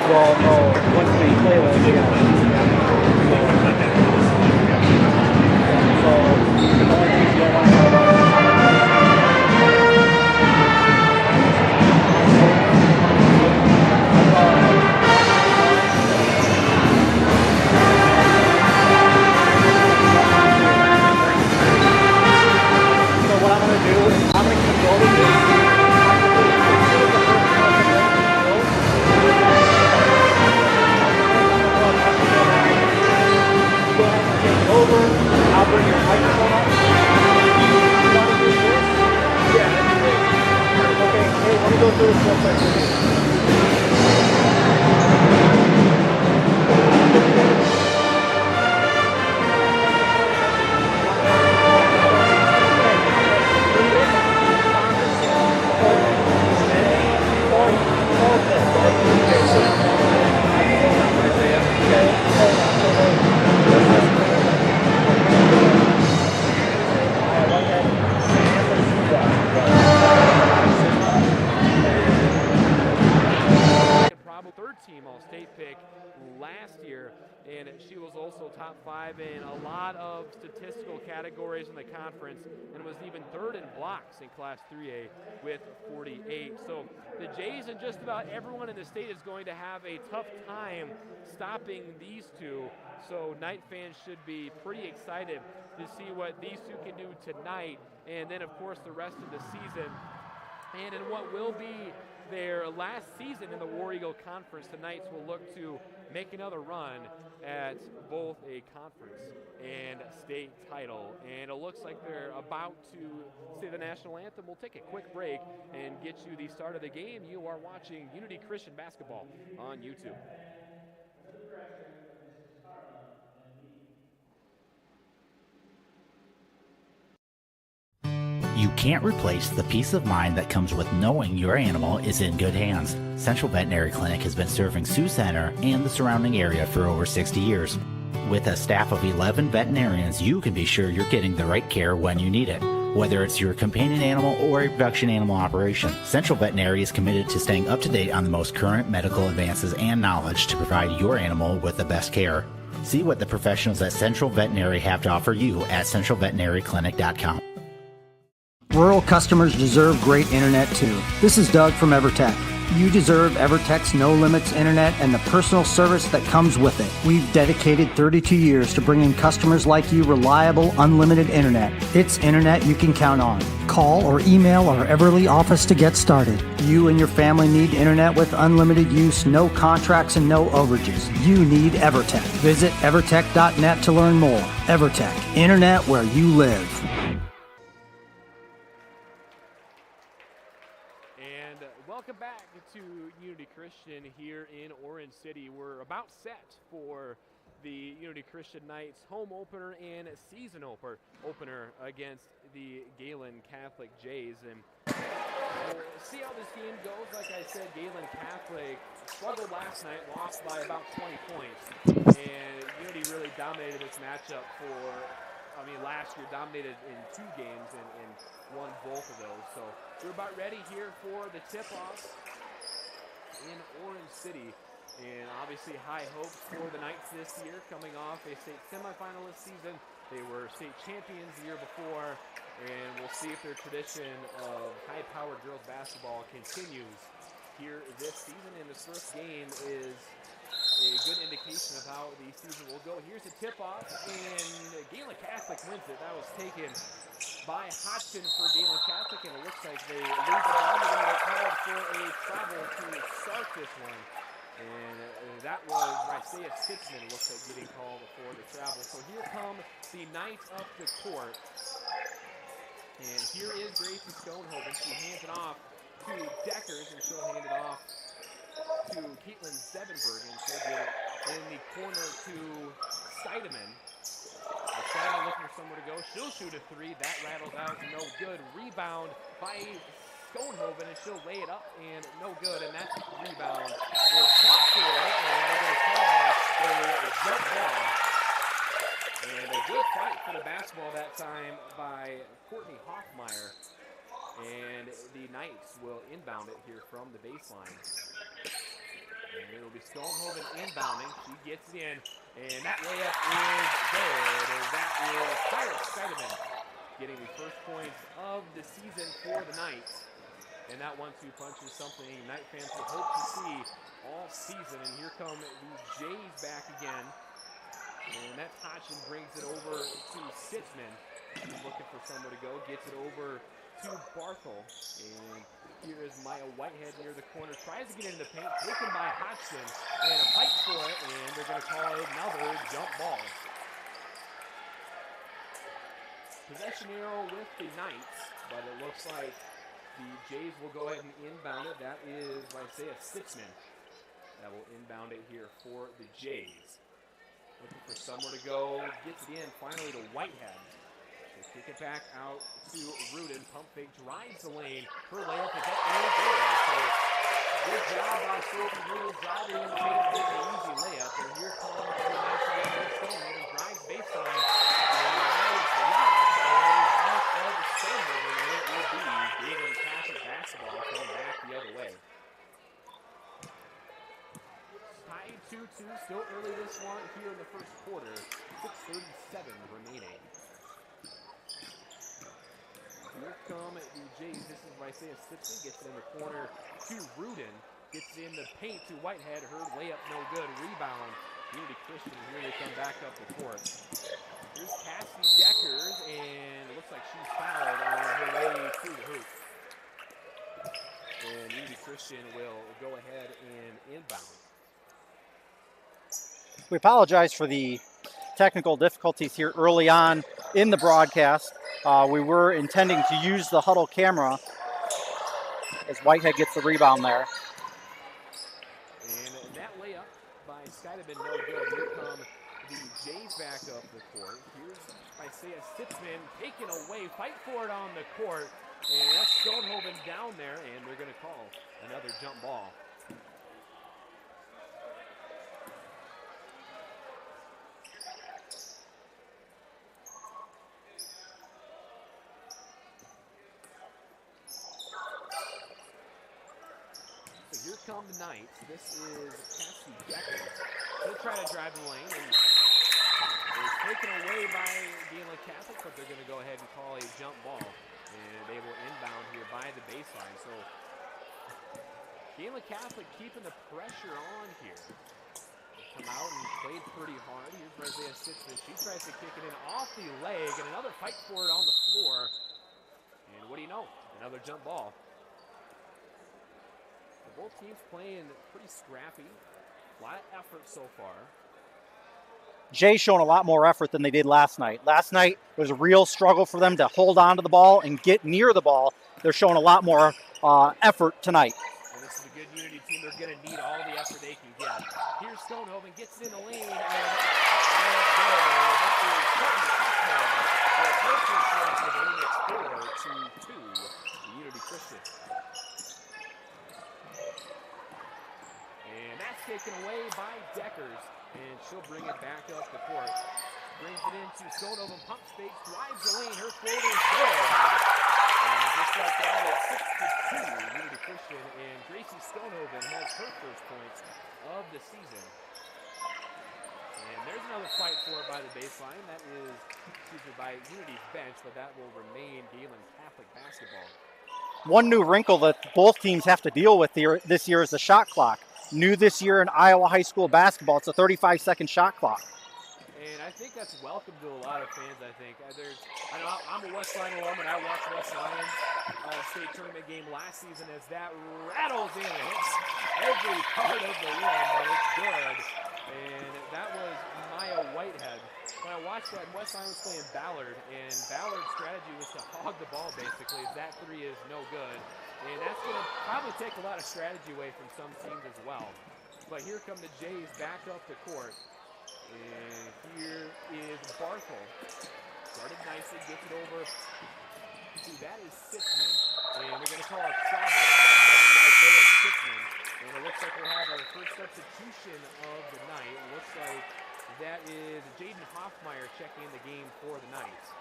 Well, no, once we play with it, yeah. So, the only thing you don't want to know about so what I'm going to do is I'm going to keep going with this. Over, I'll bring your microphone up. You want to do this? Yeah, that'd be great. Okay, hey, let me go through this real quick with you. Third team All-State pick last year, and she was also top 5 in a lot of statistical categories in the conference, and was even third in blocks in Class 3A with 48. So the Jays and just about everyone in the state is going to have a tough time stopping these two. So Knight fans should be pretty excited to see what these two can do tonight, and then of course the rest of the season. And in what will be their last season in the War Eagle Conference, the Knights will look to make another run at both a conference and state title. And it looks like they're about to say the national anthem. We'll take a quick break and get you the start of the game. You are watching Unity Christian Basketball on YouTube. You can't replace the peace of mind that comes with knowing your animal is in good hands. Central Veterinary Clinic has been serving Sioux Center and the surrounding area for over 60 years. With a staff of 11 veterinarians, you can be sure you're getting the right care when you need it. Whether it's your companion animal or a production animal operation, Central Veterinary is committed to staying up to date on the most current medical advances and knowledge to provide your animal with the best care. See what the professionals at Central Veterinary have to offer you at centralveterinaryclinic.com. Rural customers deserve great internet too. This is Doug from EverTech. You deserve EverTech's no limits internet and the personal service that comes with it. We've dedicated 32 years to bringing customers like you reliable, unlimited internet. It's internet you can count on. Call or email our Everly office to get started. You and your family need internet with unlimited use, no contracts, and no overages. You need EverTech. Visit evertech.net to learn more. EverTech, internet where you live. Welcome back to Unity Christian here in Orange City. We're about set for the Unity Christian Knights home opener and season opener against the Gehlen Catholic Jays. And we'll see how this game goes. Like I said, Gehlen Catholic struggled last night, lost by about 20 points. And Unity really dominated this matchup last year dominated in 2 games and won both of those. So we're about ready here for the tip-off in Orange City. And obviously high hopes for the Knights this year, coming off a state semifinalist season. They were state champions the year before, and we'll see if their tradition of high-powered girls basketball continues here this season. And this first game is a good indication of how the season will go. Here's a tip-off, and Gehlen Catholic wins it. That was taken by Hodgson for Gehlen Catholic, and it looks like they lose the ball. They're going to get called for a travel to start this one. And that was Isaiah Stitzman, looks like getting called for the travel. So here come the Knights up the court. And here is Gracie Stonehoven. She hands it off to Deckers, and she'll hand it off to Caitlin Sevenberg, and she'll get it in the corner to Seidemann. Seidemann looking for somewhere to go. She'll shoot a 3. That rattles out. No good. Rebound by Stonehoven, and she'll lay it up, and no good. And that rebound is shot for her, and they're going to call a jump ball. And a good fight for the basketball that time by Courtney Hoffmeyer. And the Knights will inbound it here from the baseline. And it'll be Stonehoven inbounding. She gets it in, and that layup is good. And that is Tyler Scheidemann getting the first points of the season for the Knights. And that 1-2 punch is something Knight fans will hope to see all season. And here come the Jays back again. And that Tachin brings it over to Sitzman. He's looking for somewhere to go. Gets it over to Barthel. And here is Maya Whitehead near the corner. Tries to get into the paint. Taken by Hodgson. And a fight for it. And they're going to call it another jump ball. Possession arrow with the Knights. But it looks like the Jays will go ahead and inbound it. That is Isaiah Sitzman that will inbound it here for the Jays. Looking for somewhere to go. Gets it in finally to Whitehead. They kick it back out to Rudin. Pump fake drives the lane. Her layup is up and good. So good job by Sophie Rudin driving and taking an easy layup. And here comes the Knights again with Stonehoven. Drives baseline. And that is blocked. And out of Stonehoven. And it will be Gehlen Catholic basketball coming back the other way. Tied 2-2, still early this one here in the first quarter. 6:37 remaining. Here come the Jays. This is Isaiah Sitzman. Gets it in the corner to Rudin. Gets it in the paint to Whitehead. Her layup no good. Rebound. Unity Christian. Here they come back up the court. Here's Cassie Deckers, and it looks like she's fouled on her way to the hoop. And Unity Christian will go ahead and inbound. We apologize for the technical difficulties here early on in the broadcast. We were intending to use the huddle camera as Whitehead gets the rebound there. And that layup by Scheidemann no good. Here come the Jays back up the court. Here's Isaiah Sitzman taken away. Fight for it on the court. And that's Stonehoven down there, and they're going to call another jump ball. So here come the Knights. This is Cassie Deckers. They'll try to drive the lane, and it's taken away by Gehlen Catholic, but they're going to go ahead and call a jump ball. And they will inbound here by the baseline. So Gehlen Catholic keeping the pressure on here. Come out and played pretty hard. Here's Isaiah Sitzman. She tries to kick it in off the leg, and another fight for it on the floor. And what do you know? Another jump ball. So both teams playing pretty scrappy. A lot of effort so far. Jay's shown a lot more effort than they did last night. Last night was a real struggle for them to hold on to the ball and get near the ball. They're showing a lot more effort tonight. And this is a good Unity team. They're going to need all the effort they can get. Here's Stonehoven, gets it in the lane, and that is Courtney Huffman. The first one it's 4-2 to Unity Christian. And that's taken away by Deckers. And she'll bring it back up the court. Brings it into Stonehoven, pump fake, drives the lane. Her floater is good. And just like that, it's 6-2, Unity Christian. And Gracie Stonehoven has her first points of the season. And there's another fight for it by the baseline. That is, by Unity's bench, but that will remain Gehlen Catholic basketball. One new wrinkle that both teams have to deal with here this year is the shot clock. New this year in Iowa high school basketball, it's a 35-second shot clock. And I think that's welcome to a lot of fans, I think. I know I'm a Westline alum, and I watched West Lions state tournament game last season as that rattles in and hits every part of the rim, but it's good. And that was Maya Whitehead. When I watched that, West Lions was playing Ballard, and Ballard's strategy was to hog the ball, basically. That three is no good. And that's going to probably take a lot of strategy away from some teams as well. But here come the Jays back up the court. And here is Barthel. Started nicely, gets it over to that is Sitzman. And we're going to call it travel. Isaiah Sitzman. And it looks like we'll have our first substitution of the night. It looks like that is Jaden Hoffmeyer checking in the game for the Knights.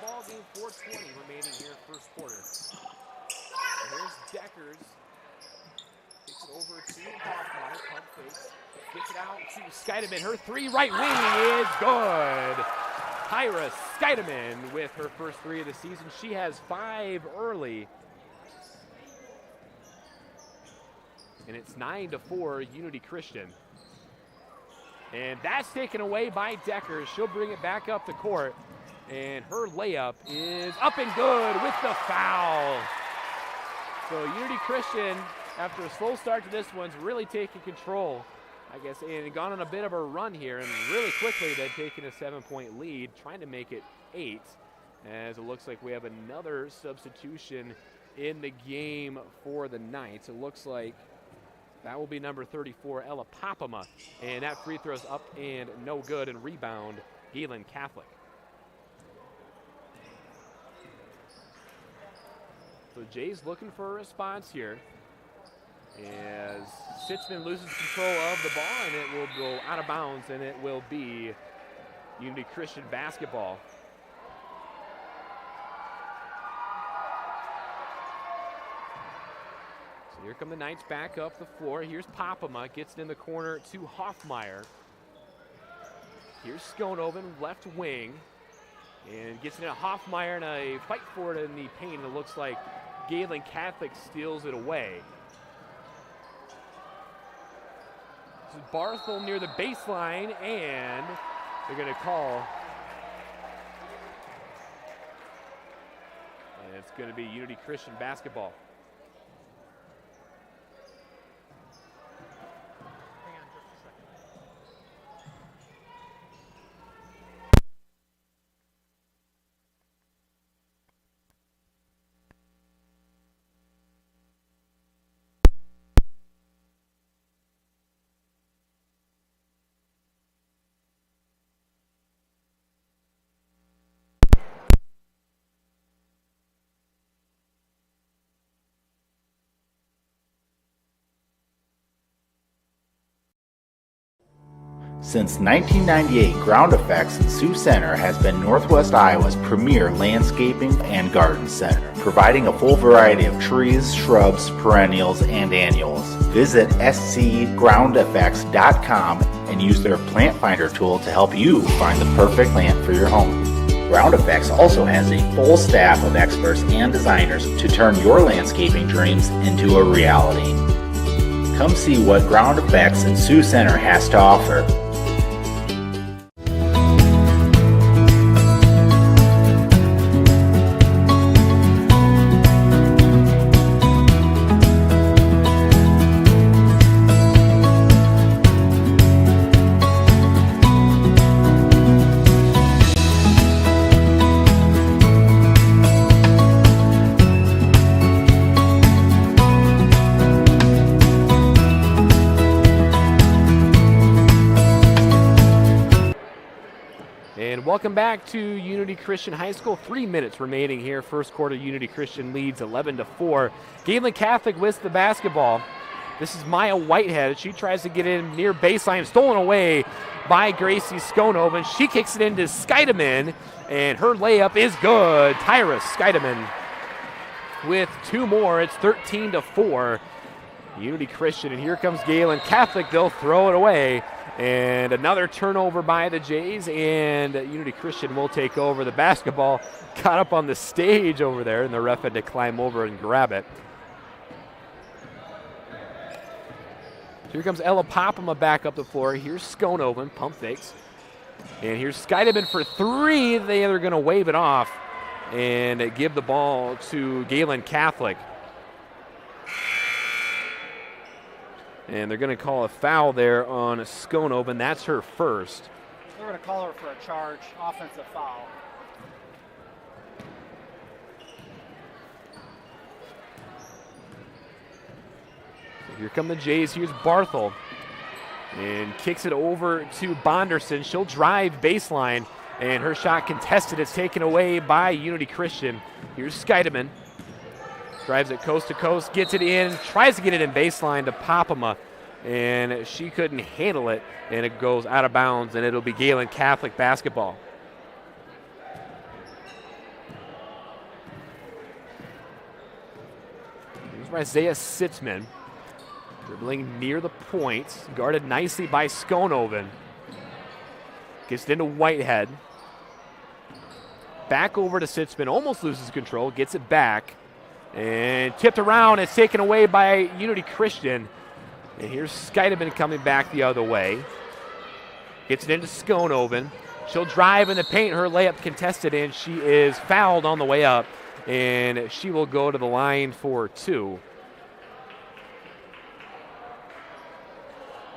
Ball game, 4:20 remaining here first quarter. Scheidemann, her three right wing is good. Tyra Scheidemann with her first three of the season. She has 5 early. And it's 9-4 Unity Christian. And that's taken away by Decker. She'll bring it back up the court. And her layup is up and good with the foul. So Unity Christian, after a slow start to this one's really taking control, I guess, and gone on a bit of a run here. And really quickly they've taken a 7-point lead, trying to make it 8. As it looks like we have another substitution in the game for the Knights. It looks like that will be number 34, Ella Papama. And that free throw's up and no good, and rebound, Gehlen Catholic. So Jay's looking for a response here as Sitzman loses control of the ball, and it will go out of bounds, and it will be Unity Christian basketball. So here come the Knights back up the floor. Here's Papama, gets it in the corner to Hoffmeyer. Here's Skonoven, left wing, and gets it to Hoffmeyer in a fight for it in the paint. It looks like Gehlen Catholic steals it away. This is Barthel near the baseline, and they're going to call. And it's going to be Unity Christian basketball. Since 1998, Ground Effects in Sioux Center has been Northwest Iowa's premier landscaping and garden center, providing a full variety of trees, shrubs, perennials, and annuals. Visit scgroundeffects.com and use their plant finder tool to help you find the perfect plant for your home. Ground Effects also has a full staff of experts and designers to turn your landscaping dreams into a reality. Come see what Ground Effects in Sioux Center has to offer. Welcome back to Unity Christian High School. 3 minutes remaining here. First quarter, Unity Christian leads 11-4. Gehlen Catholic with the basketball. This is Maya Whitehead. She tries to get in near baseline, stolen away by Gracie Skonoven. She kicks it into Scheidemann, and her layup is good. Tyra Scheidemann with 2 more. It's 13-4. Unity Christian, and here comes Gehlen Catholic. They'll throw it away. And another turnover by the Jays, and Unity Christian will take over. The basketball got up on the stage over there, and the ref had to climb over and grab it. Here comes Ella Papama back up the floor. Here's Skonoven, pump fakes. And here's Scheidemann for 3. They're going to wave it off and give the ball to Gehlen Catholic. And they're going to call a foul there on Skonoven. That's her first. They're going to call her for a charge, offensive foul. So here come the Jays. Here's Barthel. And kicks it over to Bonderson. She'll drive baseline. And her shot contested. It's taken away by Unity Christian. Here's Scheidemann. Drives it coast to coast, gets it in, tries to get it in baseline to Papama, and she couldn't handle it, and it goes out of bounds, and it'll be Gehlen Catholic basketball. Here's Isaiah Sitzman. Dribbling near the point, guarded nicely by Skonoven. Gets it into Whitehead. Back over to Sitzman, almost loses control, gets it back. And tipped around, it's taken away by Unity Christian. And here's Skeideman coming back the other way. Gets it into Skonoven. She'll drive in the paint, her layup contested, and she is fouled on the way up. And she will go to the line for 2.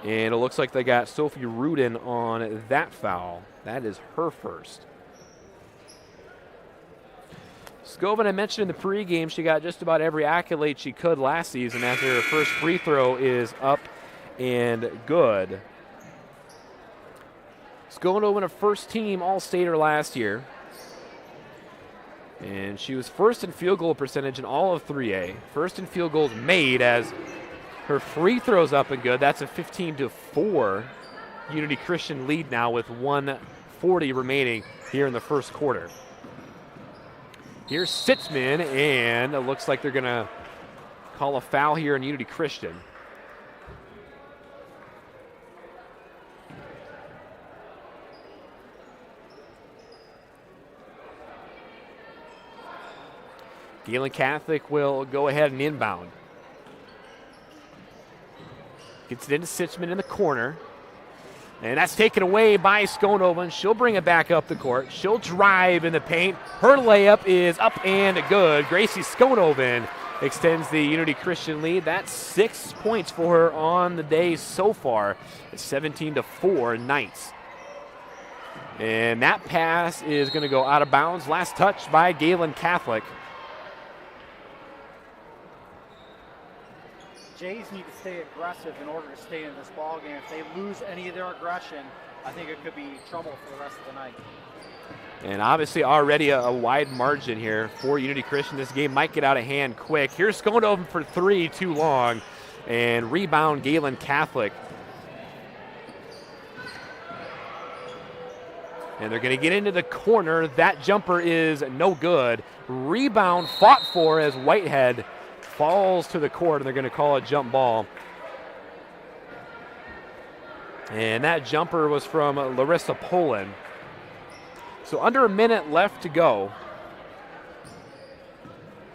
And it looks like they got Sophie Rudin on that foul. That is her first. Scoven, I mentioned in the pregame, she got just about every accolade she could last season as her first free throw is up and good. Skonoven, a first-team All-Stater last year. And she was first in field goal percentage in all of 3A. First in field goals made as her free throws up and good. That's a 15-4 Unity Christian lead now with 1:40 remaining here in the first quarter. Here's Sitzman, and it looks like they're going to call a foul here in Unity Christian. Gehlen Catholic will go ahead and inbound. Gets it into Sitzman in the corner. And that's taken away by Skonoven. She'll bring it back up the court. She'll drive in the paint. Her layup is up and good. Gracie Skonoven extends the Unity Christian lead. That's 6 points for her on the day so far. It's 17-4 Knights. And that pass is going to go out of bounds. Last touch by Gehlen Catholic. Jays need to stay aggressive in order to stay in this ball game. If they lose any of their aggression, I think it could be trouble for the rest of the night. And obviously already a wide margin here for Unity Christian. This game might get out of hand quick. Here's Skonoven for 3, too long. And rebound Gehlen Catholic. And they're going to get into the corner. That jumper is no good. Rebound fought for as Whitehead falls to the court, and they're going to call a jump ball. And that jumper was from Larissa Poland. So under a minute left to go.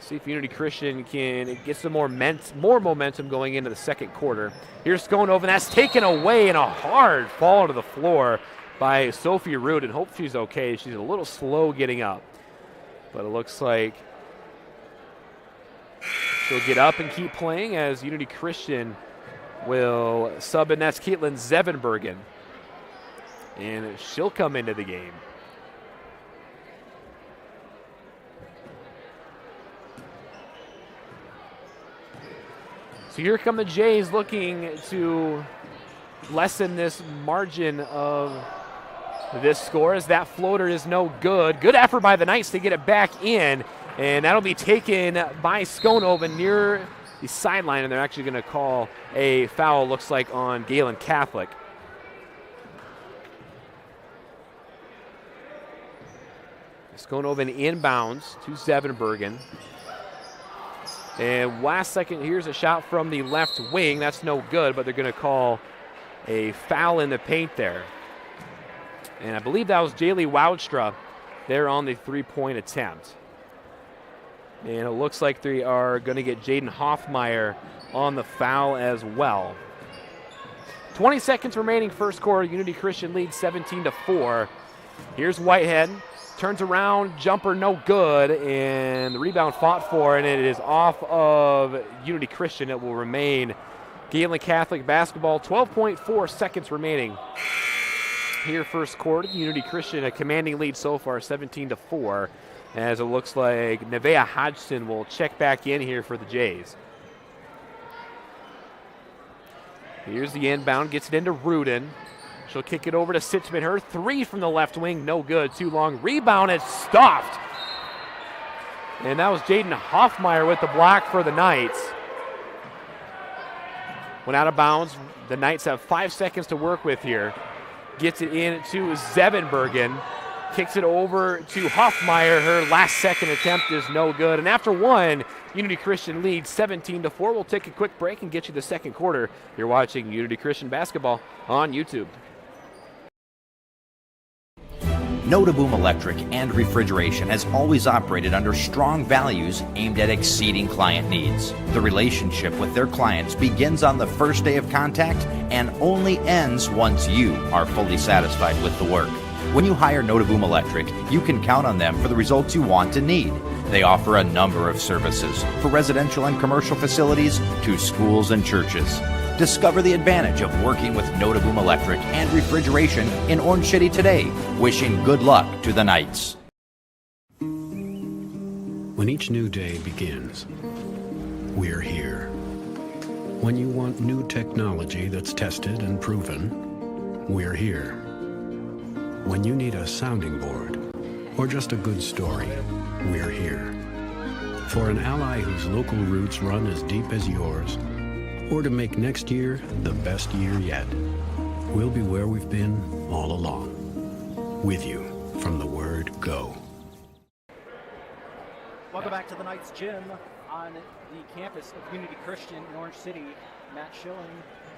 See if Unity Christian can get some more momentum going into the second quarter. Here's Skonoven. That's taken away, and a hard fall to the floor by Sophie Rudin. Hope she's okay. She's a little slow getting up. But it looks like she'll get up and keep playing as Unity Christian will sub in. That's Caitlin Zevenbergen. And she'll come into the game. So here come the Jays looking to lessen this margin of this score as that floater is no good. Good effort by the Knights to get it back in. And that'll be taken by Skonoven near the sideline, and they're actually going to call a foul, looks like, on Gehlen Catholic. Skonoven inbounds to Zevenbergen. And last second, here's a shot from the left wing. That's no good, but they're going to call a foul in the paint there. And I believe that was Jaylee Woudstra there on the three-point attempt. And it looks like they are going to get Jaden Hoffmeyer on the foul as well. 20 seconds remaining first quarter. Unity Christian leads 17-4. Here's Whitehead. Turns around, jumper no good, and the rebound fought for, and it is off of Unity Christian. It will remain Gehlen Catholic basketball. 12.4 seconds remaining here first quarter. Unity Christian a commanding lead so far, 17-4. As it looks like Nevaeh Hodgson will check back in here for the Jays. Here's the inbound, gets it into Rudin. She'll kick it over to Sitzman. Her three from the left wing, no good, too long. Rebound is stopped. And that was Jaden Hoffmeyer with the block for the Knights. Went out of bounds. The Knights have 5 seconds to work with here. Gets it in to Zevenbergen. kicks it over to Hoffmeyer. Her last second attempt is no good. And after one, Unity Christian leads 17-4. We'll take a quick break and get you the second quarter. You're watching Unity Christian basketball on YouTube. Notaboom Electric and Refrigeration has always operated under strong values aimed at exceeding client needs. The relationship with their clients begins on the first day of contact and only ends once you are fully satisfied with the work. When you hire Notaboom Electric, you can count on them for the results you want and need. They offer a number of services for residential and commercial facilities to schools and churches. Discover the advantage of working with Notaboom Electric and Refrigeration in Orange City today. Wishing good luck to the Knights. When each new day begins, we're here. When you want new technology that's tested and proven, we're here. When you need a sounding board or just a good story, we're here. For an ally whose local roots run as deep as yours, or to make next year the best year yet, we'll be where we've been all along. With you from the word go. Welcome back to the Knights Gym on the campus of Unity Christian in Orange City. Matt Schilling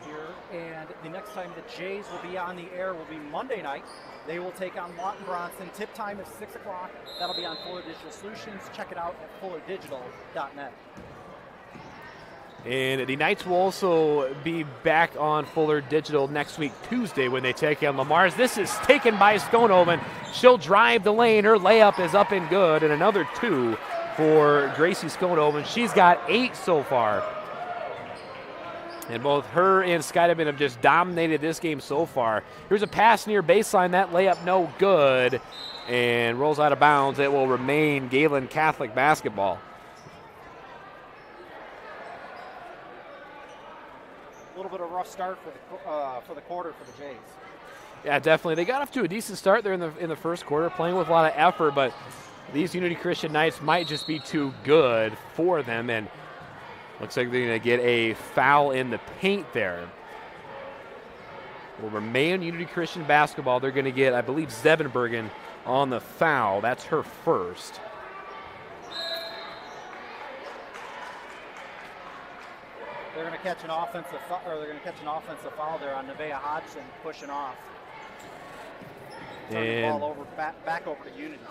here, and the next time the Jays will be on the air will be Monday night. They will take on Lawton Bronson. Tip time is 6 o'clock. That'll be on Fuller Digital Solutions. Check it out at fullerdigital.net. And the Knights will also be back on Fuller Digital next week, Tuesday, when they take on Lamar's. This is taken by Skonoven. She'll drive the lane. Her layup is up and good, and another 2 for Gracie Skonoven. She's got 8 so far. And both her and Skydeman have just dominated this game so far. Here's a pass near baseline. That layup no good, and rolls out of bounds. It will remain Gehlen Catholic basketball. A little bit of a rough start for the quarter for the Jays. Yeah, definitely. They got off to a decent start there in the first quarter, playing with a lot of effort, but these Unity Christian Knights might just be too good for them, and looks like they're going to get a foul in the paint there. Will remain Unity Christian basketball. They're going to get, I believe, Zevenbergen on the foul. That's her first. They're going to catch an offensive foul there on Nevaeh Hodgson pushing off. Turning the ball over back over to Unity.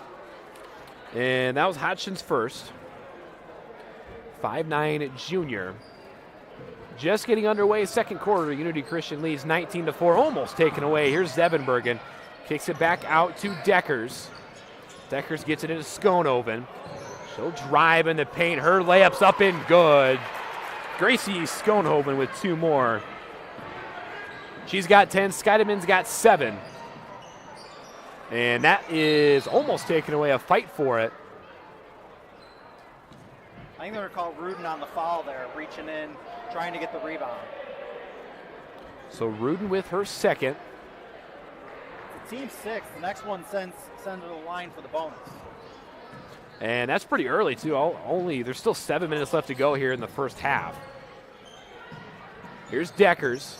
And that was Hodgson's first. 5'9" junior. Just getting underway, second quarter. Unity Christian leads 19-4, almost taken away. Here's Zevenbergen. Kicks it back out to Deckers. Deckers gets it into Skonoven. She'll drive in the paint. Her layup's up and good. Gracie Skonoven with 2 more. She's got 10. Skydeman's got 7. And that is almost taken away. A fight for it. I think they're going to call Rudin on the foul there, reaching in, trying to get the rebound. So Rudin with her second. It's team 6. The next one sends to the line for the bonus. And that's pretty early, too. There's still 7 minutes left to go here in the first half. Here's Deckers.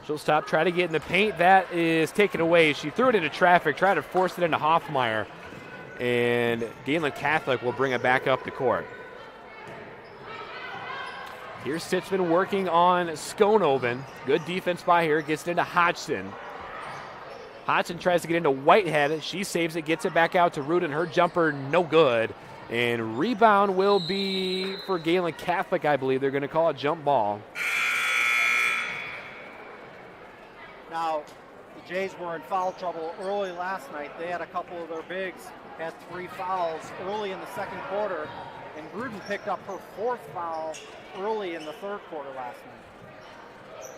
She'll stop, try to get in the paint. That is taken away. She threw it into traffic, tried to force it into Hoffmeyer. And Gehlen Catholic will bring it back up the court. Here's Sitzman working on Skonoven. Good defense by her. Gets it into Hodgson. Hodgson tries to get into Whitehead. She saves it, gets it back out to Rudin. Her jumper, no good. And rebound will be for Gehlen Catholic, I believe. They're going to call it jump ball. Now, the Jays were in foul trouble early last night. They had a couple of their bigs, had 3 fouls early in the second quarter. And Rudin picked up her 4th foul early in the third quarter last night.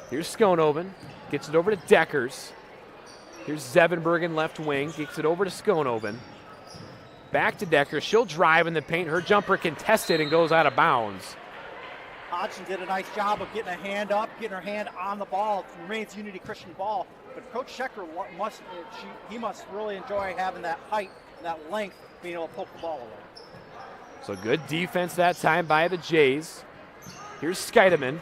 Here's Skonoven. Gets it over to Deckers. Here's Zevenbergen, left wing. Gets it over to Skonoven. Back to Deckers. She'll drive in the paint. Her jumper contested and goes out of bounds. Hodgson did a nice job of getting a hand up, getting her hand on the ball. It remains Unity Christian ball. But Coach Schechter must really enjoy having that height and that length, being able to poke the ball away. So good defense that time by the Jays. Here's Skydeman.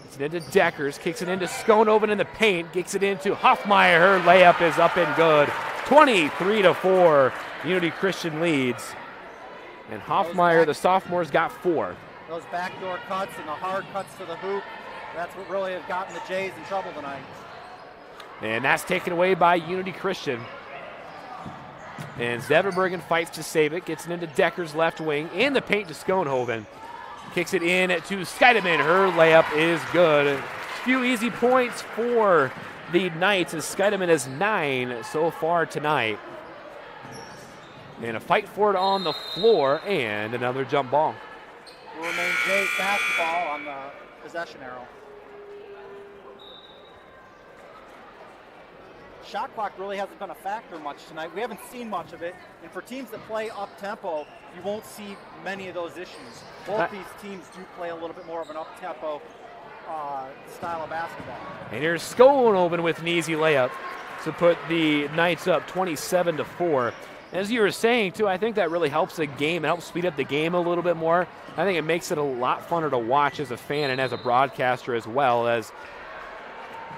Gets it into Deckers, kicks it into Skonoven in the paint, kicks it into Hoffmeyer. Her layup is up and good. 23-4, Unity Christian leads. And Hoffmeyer, the sophomore's got 4. Those backdoor cuts and the hard cuts to the hoop, that's what really have gotten the Jays in trouble tonight. And that's taken away by Unity Christian. And Zevenbergen fights to save it, gets it into Decker's left wing, in the paint to Skonehoven. Kicks it in to Skeideman. Her layup is good. A few easy points for the Knights as Skeideman has 9 so far tonight. And a fight for it on the floor and another jump ball. Will remain Jays basketball on the possession arrow. Shot clock really hasn't been a factor much tonight. We haven't seen much of it. And for teams that play up-tempo, you won't see many of those issues. Both these teams do play a little bit more of an up-tempo style of basketball. And here's Skonoven with an easy layup to put the Knights up 27-4. As you were saying, too, I think that really helps the game. It helps speed up the game a little bit more. I think it makes it a lot funner to watch as a fan and as a broadcaster as well, as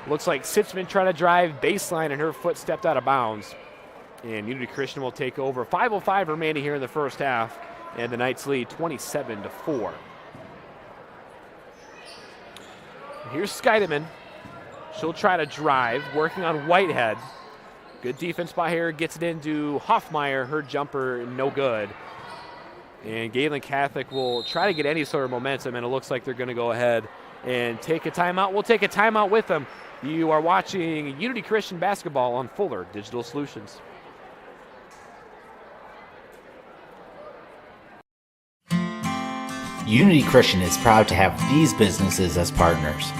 looks like Sitzman trying to drive baseline and her foot stepped out of bounds. And Unity Christian will take over. 5:05 remaining here in the first half, and the Knights lead 27-4. Here's Skeideman. She'll try to drive, working on Whitehead. Good defense by her, gets it into Hoffmeyer. Her jumper, no good. And Gehlen Catholic will try to get any sort of momentum, and it looks like they're going to go ahead and take a timeout. We'll take a timeout with them. You are watching Unity Christian basketball on Fuller Digital Solutions. Unity Christian is proud to have these businesses as partners,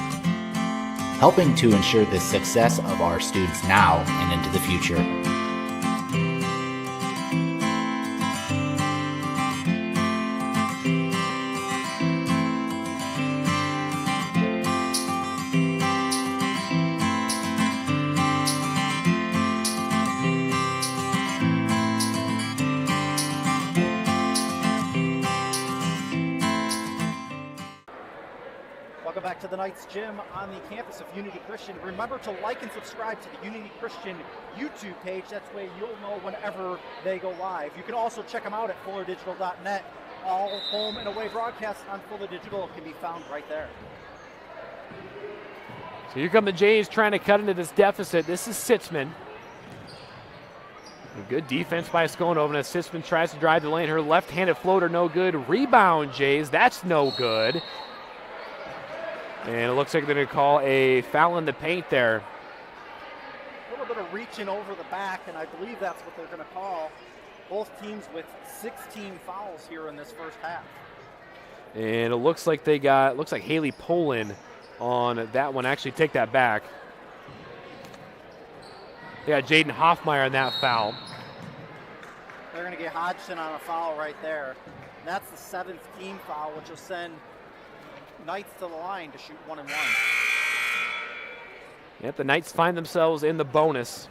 helping to ensure the success of our students now and into the future. Welcome back to the Knights Gym on the campus of Unity Christian. Remember to like and subscribe to the Unity Christian YouTube page. That's way you'll know whenever they go live. You can also check them out at fullerdigital.net. All home and away broadcasts on Fuller Digital can be found right there. So here come the Jays trying to cut into this deficit. This is Sitzman. A good defense by Skonoven as Sitzman tries to drive the lane. Her left-handed floater, no good. Rebound, Jays. That's no good. And it looks like they're going to call a foul in the paint there. A little bit of reaching over the back, and I believe that's what they're going to call. Both teams with 16 fouls here in this first half. And it looks like Haley Poland on that one. Actually, take that back. They got Jaden Hoffmeyer on that foul. They're going to get Hodgson on a foul right there. And that's the 7th team foul, which will send Knights to the line to shoot 1 and 1. Yep, the Knights find themselves in the bonus.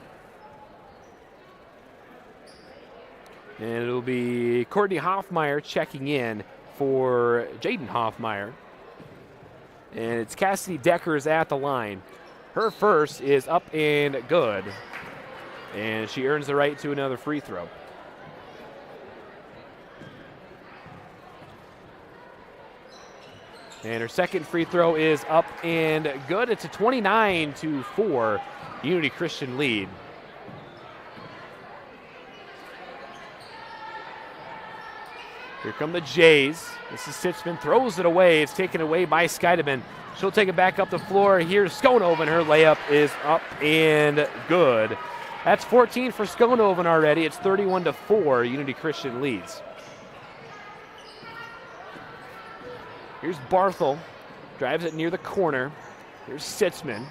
And it'll be Courtney Hoffmeyer checking in for Jaden Hoffmeyer. And it's Cassidy Deckers at the line. Her first is up and good. And she earns the right to another free throw. And her second free throw is up and good. It's a 29-4 Unity Christian lead. Here come the Jays. This is Sitzman, throws it away. It's taken away by Skeideman. She'll take it back up the floor. Here's Skonoven. Her layup is up and good. That's 14 for Skonoven already. It's 31-4. Unity Christian leads. Here's Barthel. Drives it near the corner. Here's Sitzman.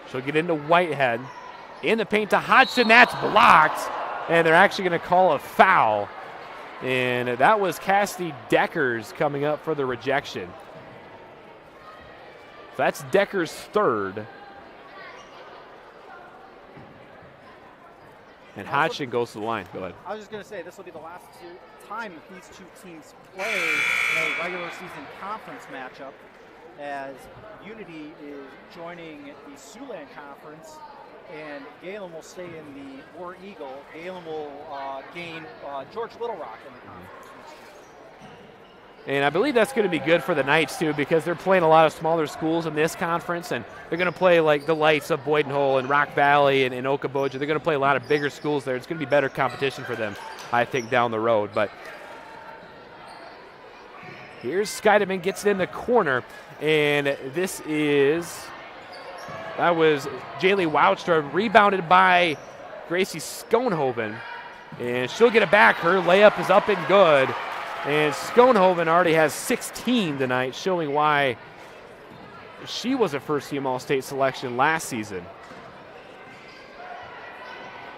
She'll get into Whitehead. In the paint to Hodgson. That's blocked. And they're actually going to call a foul. And that was Cassidy Deckers coming up for the rejection. So that's Deckers' third. And Hodgson goes to the line. Go ahead. I was just going to say, this will be the last time that these two teams play in a regular season conference matchup. as Unity is joining the Siouxland Conference, and Gehlen will stay in the War Eagle. Gehlen will gain George Little Rock in the conference next year. And I believe that's going to be good for the Knights, too, because they're playing a lot of smaller schools in this conference, and they're going to play like the Lights of Boyden Hull and Rock Valley and Okoboji. They're going to play a lot of bigger schools there. It's going to be better competition for them, I think, down the road. But here's Scheidemann, gets it in the corner, and that was Jaylee Woudstra, rebounded by Gracie Schoenhoven, and she'll get it back. Her layup is up and good, and Schoenhoven already has 16 tonight, showing why she was a first-team All-State selection last season.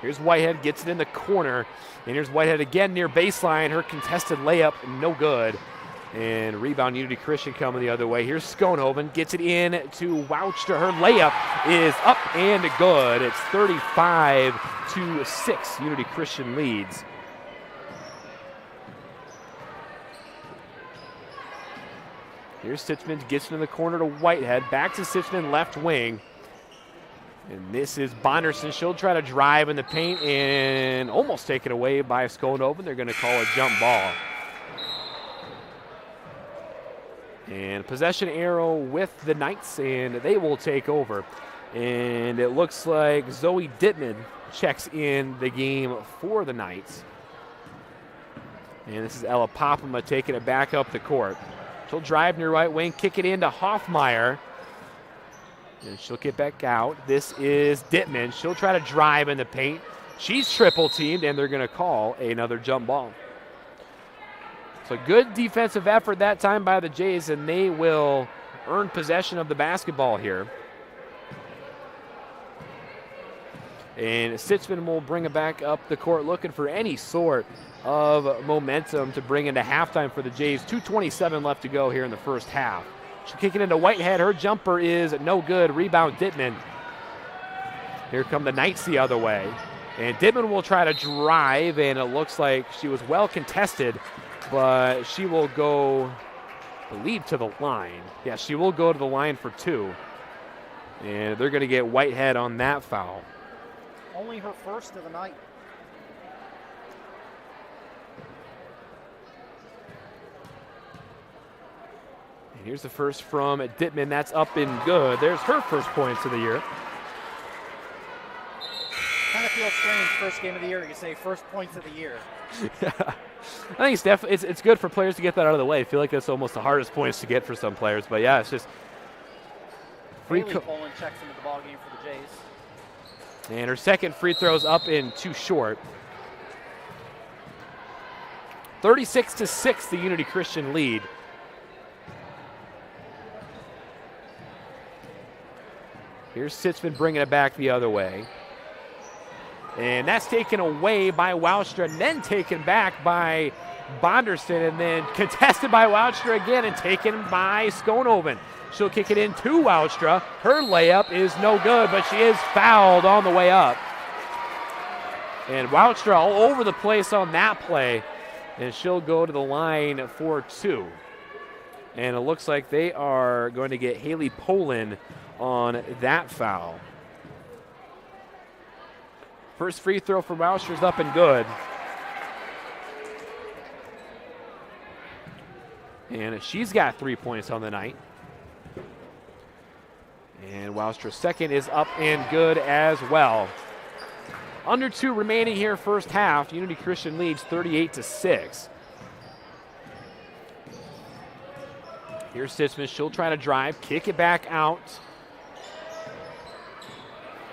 Here's Whitehead, gets it in the corner, and here's Whitehead again near baseline. Her contested layup, no good. And rebound Unity Christian coming the other way. Here's Schoenhoven, gets it in to Woudstra. Her layup is up and good. It's 35-6. Unity Christian leads. Here's Sitzman, gets it in the corner to Whitehead. Back to Sitzman, left wing. And this is Bonderson. She'll try to drive in the paint and almost taken away by Schoenhoven. They're going to call a jump ball. And possession arrow with the Knights, and they will take over. And it looks like Zoe Dittman checks in the game for the Knights. And this is Ella Popema taking it back up the court. She'll drive near right wing, kick it into Hoffmeyer. And she'll get back out. This is Dittman. She'll try to drive in the paint. She's triple teamed, and they're going to call another jump ball. So good defensive effort that time by the Jays, and they will earn possession of the basketball here. And Sitzman will bring it back up the court, looking for any sort of momentum to bring into halftime for the Jays. 2:27 left to go here in the first half. She'll kick it into Whitehead. Her jumper is no good. Rebound Dittman. Here come the Knights the other way. And Dittman will try to drive, and it looks like she was well contested, but she will go, I believe, to the line. Yeah, she will go to the line for two. And they're going to get Whitehead on that foul. Only her first of the night. And here's the first from Dittman. That's up and good. There's her first points of the year. Kind of feels strange, first game of the year, you say first points of the year. I think it's definitely it's good for players to get that out of the way. I feel like that's almost the hardest points to get for some players. But yeah, it's just Haley Poland checks into the ball game for the Jays. And her second free throw's up and too short. 36-6, the Unity Christian lead. Here's Sitzman bringing it back the other way. And that's taken away by Woudstra, and then taken back by Bonderson, and then contested by Woudstra again and taken by Schoenhoven. She'll kick it in to Woudstra. Her layup is no good, but she is fouled on the way up. And Woudstra all over the place on that play, and she'll go to the line for two. And it looks like they are going to get Haley Poland on that foul. First free throw for Woustra's up and good. And she's got 3 points on the night. And Woustra's second is up and good as well. Under two remaining here first half. Unity Christian leads 38-6. Here's Sitzman. She'll try to drive, kick it back out.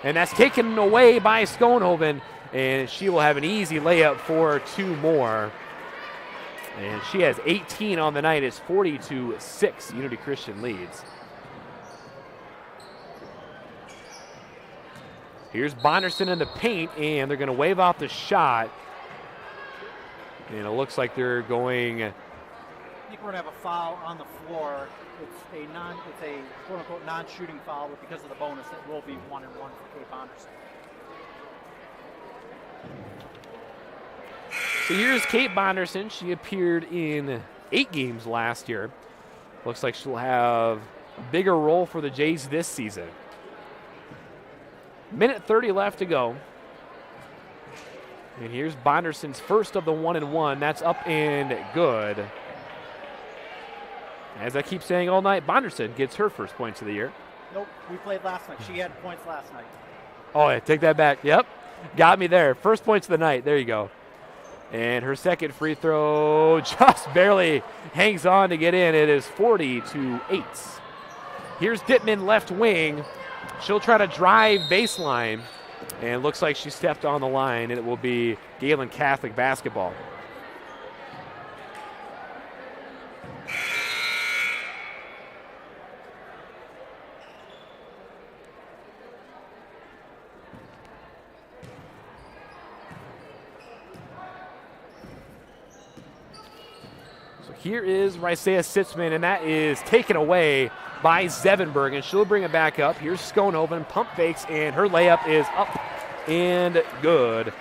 And that's taken away by Schoenhoven, and she will have an easy layup for two more. And she has 18 on the night. It's 40-6. Unity Christian leads. Here's Bonderson in the paint, and they're going to wave off the shot. And it looks like they're going. I think we're going to have a foul on the floor. It's a quote-unquote non-shooting foul, but because of the bonus, it will be 1-1 for Kate Bonderson. So here's Kate Bonderson. She appeared in 8 games last year. Looks like she'll have bigger role for the Jays this season. Minute 30 left to go. And here's Bonderson's first of the 1-1. That's up and good. As I keep saying all night, Bonderson gets her first points of the year. Nope, we played last night. She had points last night. Oh, yeah, take that back. Yep, got me there. First points of the night. There you go. And her second free throw just barely hangs on to get in. It is 40-8. Here's Dittman, left wing. She'll try to drive baseline. And looks like she stepped on the line, and it will be Gehlen Catholic basketball. So here is Rysea Sitzman, and that is taken away by Zevenberg, and she'll bring it back up. Here's Schoenhoven, pump fakes, and her layup is up and good.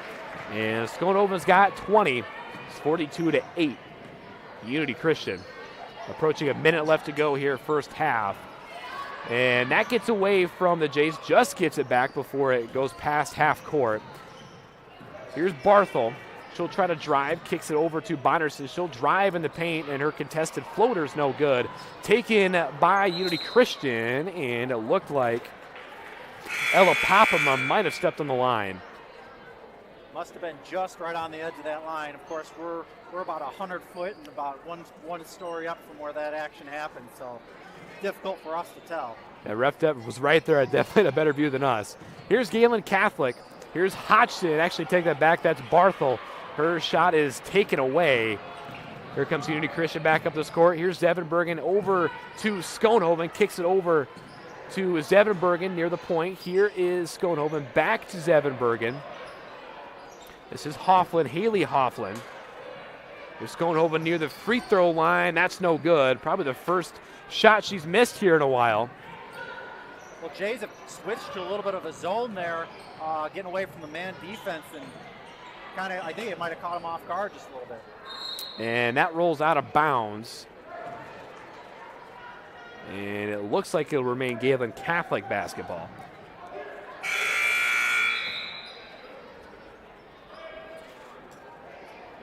And Schoenhoven's got 20. It's 42-8. Unity Christian approaching a minute left to go here, first half. And that gets away from the Jays, just gets it back before it goes past half court. Here's Barthel. She'll try to drive, kicks it over to Bonderson. She'll drive in the paint, and her contested floater's no good. Taken by Unity Christian, and it looked like Ella Papama might have stepped on the line. Must have been just right on the edge of that line. Of course, we're about 100 foot and about one story up from where that action happened, so difficult for us to tell. Yeah, Ref Dev was right there. Definitely a better view than us. Here's Gehlen Catholic. Here's Hodgson. Actually, take that back. That's Barthel. Her shot is taken away. Here comes Unity Christian back up the court. Here's Zevenbergen over to Schoenhoven. Kicks it over to Zevenbergen near the point. Here is Schoenhoven back to Zevenbergen. This is Hofflin, Haley Hofflin. Here's Schoenhoven near the free throw line. That's no good. Probably the first shot she's missed here in a while. Well, Jays have switched to a little bit of a zone there, getting away from the man defense, and kind of, I think it might have caught him off guard just a little bit. And that rolls out of bounds. And it looks like it'll remain Gehlen Catholic basketball.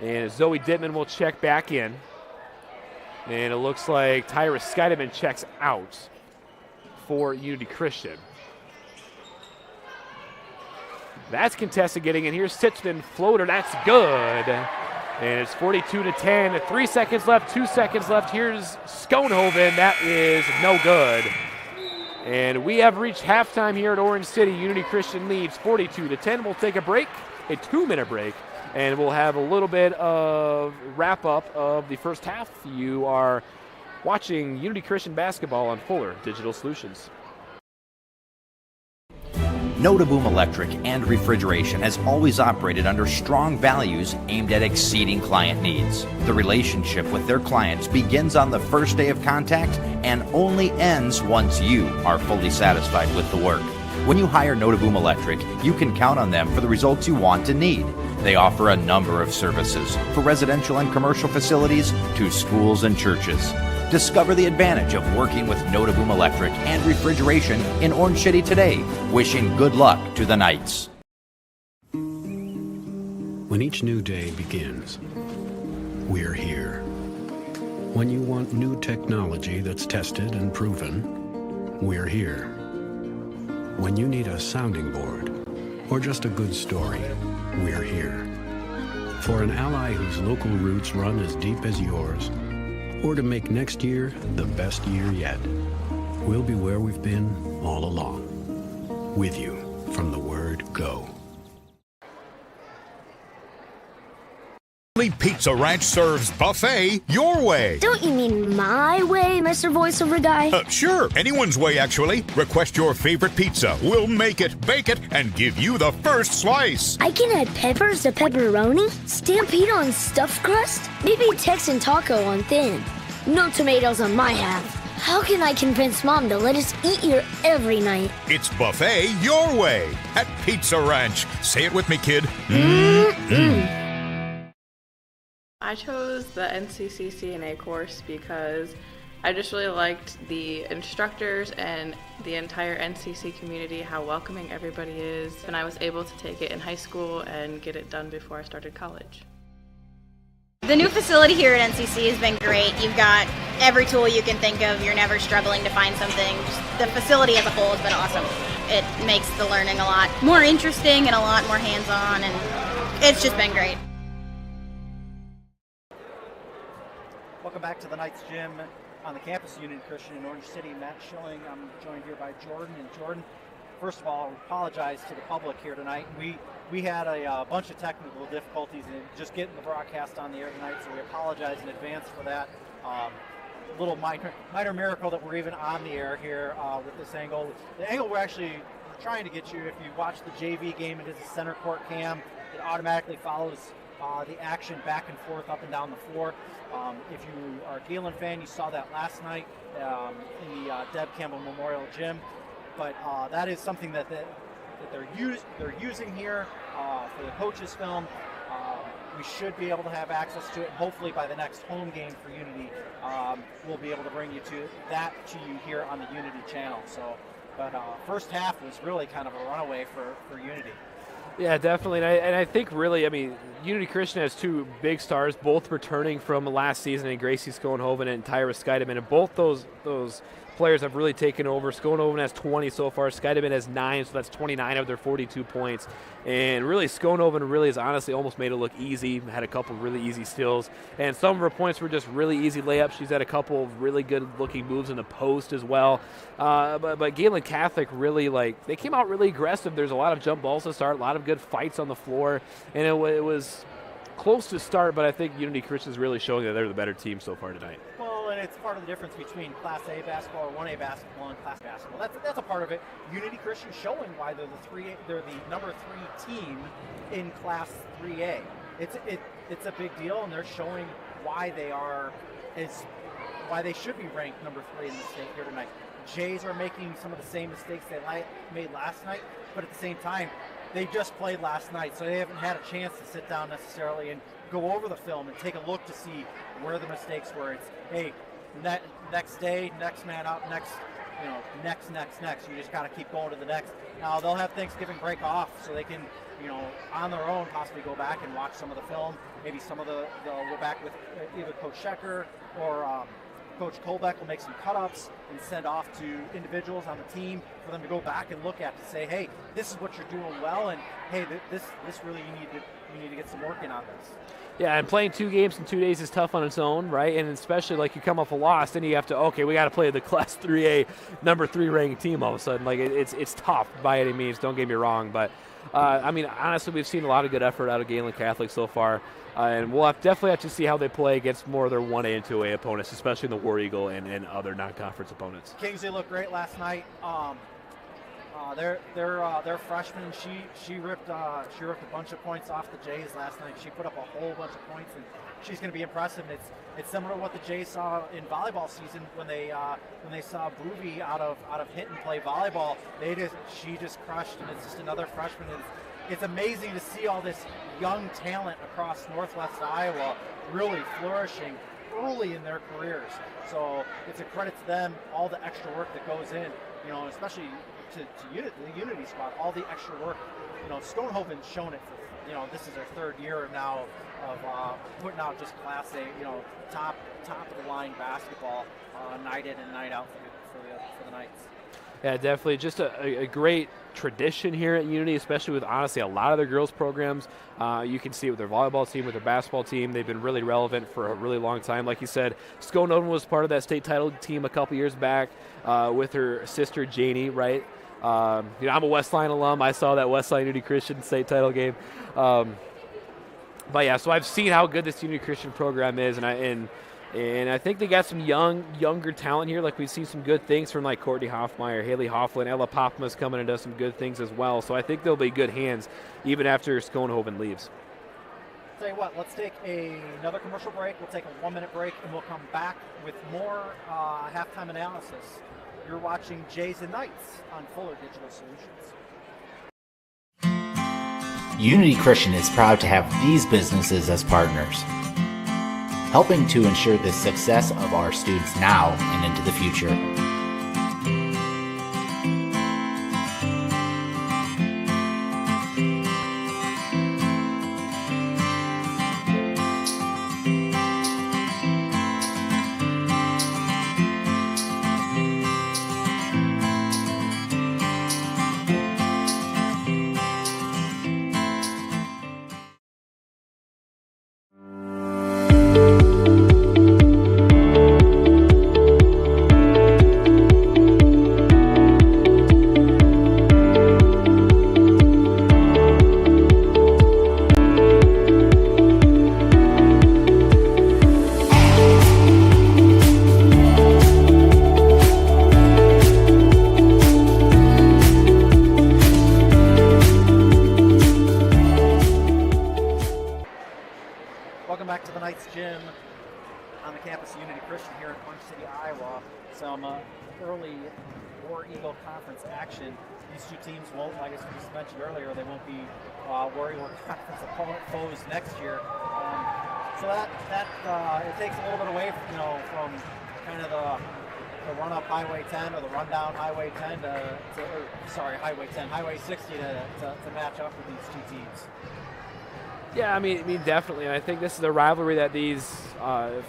And Zoe Dittman will check back in. And it looks like Tyra Scheidemann checks out for Unity Christian. That's contested getting in. Here's Sitzman, floater, that's good. And it's 42-10, 3 seconds left, 2 seconds left. Here's Schoenhoven, that is no good. And we have reached halftime here at Orange City. Unity Christian leads 42-10. We'll take a break, a 2-minute break, and we'll have a little bit of wrap-up of the first half. You are watching Unity Christian basketball on Fuller Digital Solutions. Notaboom Electric and Refrigeration has always operated under strong values aimed at exceeding client needs. The relationship with their clients begins on the first day of contact and only ends once you are fully satisfied with the work. When you hire Notaboom Electric, you can count on them for the results you want and need. They offer a number of services for residential and commercial facilities to schools and churches. Discover the advantage of working with Notaboom Electric and Refrigeration in Orange City today. Wishing good luck to the Knights. When each new day begins, we're here. When you want new technology that's tested and proven, we're here. When you need a sounding board or just a good story, we're here. For an ally whose local roots run as deep as yours, or to make next year the best year yet, we'll be where we've been all along. With you from the word go. Pizza Ranch serves buffet your way. Don't you mean my way, Mr. Voiceover Guy? Sure, anyone's way, actually. Request your favorite pizza. We'll make it, bake it, and give you the first slice. I can add peppers to pepperoni, Stampede on stuffed crust, maybe Texan taco on thin. No tomatoes on my half. How can I convince Mom to let us eat here every night? It's buffet your way at Pizza Ranch. Say it with me, kid. I chose the NCCCNA course because I just really liked the instructors and the entire NCC community, how welcoming everybody is, and I was able to take it in high school and get it done before I started college. The new facility here at NCC has been great. You've got every tool you can think of. You're never struggling to find something. Just the facility as a whole has been awesome. It makes the learning a lot more interesting and a lot more hands-on, and it's just been great. Welcome back to the Knights Gym on the campus of Union Christian in Orange City. Matt Schilling. I'm joined here by Jordan. And Jordan, first of all, I apologize to the public here tonight. We had a bunch of technical difficulties in just getting the broadcast on the air tonight, so we apologize in advance for that. Little minor miracle that we're even on the air here with this angle. The angle we're actually trying to get you, if you watch the JV game, it is a center court cam. It automatically follows the action back and forth up and down the floor. If you are a Gehlen fan, you saw that last night in the Deb Campbell Memorial Gym. But that is something that they're using here for the coaches' film. We should be able to have access to it. Hopefully by the next home game for Unity, we'll be able to bring you to you here on the Unity channel. So, but first half was really kind of a runaway for Unity. Yeah, definitely. And I think really, I mean, Unity Christian has two big stars, both returning from last season, in Gracie Schoenhoven and Tyra Scheidemann. And both those players have really taken over. Schoenhoven has 20 so far. Scheidemann has 9, so that's 29 of their 42 points. And really, Schoenhoven really has honestly almost made it look easy. Had a couple really easy steals. And some of her points were just really easy layups. She's had a couple of really good-looking moves in the post as well. But Gehlen Catholic really, they came out really aggressive. There's a lot of jump balls to start, a lot of good fights on the floor. And it was close to start, but I think Unity Christian is really showing that they're the better team so far tonight. Well, and it's part of the difference between Class A basketball or 1A basketball and Class basketball. That's a part of it. Unity Christian showing why they're the number 3 team in Class 3A. It's a big deal, and they're showing why they should be ranked number 3 in the state here tonight. Jays are making some of the same mistakes they made last night, but at the same time, they just played last night, so they haven't had a chance to sit down necessarily and go over the film and take a look to see where the mistakes were. It's, hey, next day, next man up, next. You just got to keep going to the next. Now, they'll have Thanksgiving break off, so they can, on their own, possibly go back and watch some of the film. Maybe they'll go back with either Coach Schecker or Coach Kolbeck will make some cut-ups and send off to individuals on the team for them to go back and look at to say, hey, this is what you're doing well, and hey, this really you need to get some work in on this. Yeah, and playing 2 games in 2 days is tough on its own, right? And especially you come off a loss, then you have to, we got to play the Class 3A number 3 ranked team all of a sudden. It's tough by any means. Don't get me wrong, but honestly, we've seen a lot of good effort out of Gehlen Catholic so far. And we'll definitely have to see how they play against more of their 1A and 2A opponents, especially in the War Eagle and other non-conference opponents. Kingsley looked great last night. Their freshman, she ripped a bunch of points off the Jays last night. She put up a whole bunch of points, and she's going to be impressive. And it's similar to what the Jays saw in volleyball season when they saw Boovie out of Hinton play volleyball. She just crushed, and it's just another freshman. It's amazing to see all this young talent across Northwest Iowa really flourishing early in their careers. So it's a credit to them, all the extra work that goes in, especially to the Unity squad, all the extra work. Schoenhoven's shown it for, this is their 3rd year now of putting out just Class A, top of the line basketball night in and night out for the Knights. Yeah, definitely. Just a great tradition here at Unity, especially with, honestly, a lot of their girls' programs. You can see it with their volleyball team, with their basketball team. They've been really relevant for a really long time. Like you said, Schoenhoven was part of that state title team a couple years back with her sister, Janie, right? I'm a Westline alum. I saw that Westline Unity Christian state title game. But yeah, so I've seen how good this Unity Christian program is, and I think they got some younger talent here. We've seen some good things from Courtney Hoffmeyer, Haley Hofflin, Ella Popma's coming and does some good things as well. So I think they'll be good hands even after Schoenhoven leaves. Tell you what, let's take another commercial break. We'll take a 1-minute break, and we'll come back with more halftime analysis. You're watching Jays and Knights on Fuller Digital Solutions. Unity Christian is proud to have these businesses as partners. helping to ensure the success of our students now and into the future. Welcome back to the Knights Gym on the campus of Unity Christian here in Varsity, Iowa. Some early War Eagle Conference action. These two teams won't, like I just mentioned earlier, they won't be War Eagle Conference opponent foes next year. So that it takes a little bit away from kind of the run-up Highway 10 or the run-down Highway 10 Highway 60 to match up with these two teams. Yeah, I mean, definitely. And I think this is a rivalry that these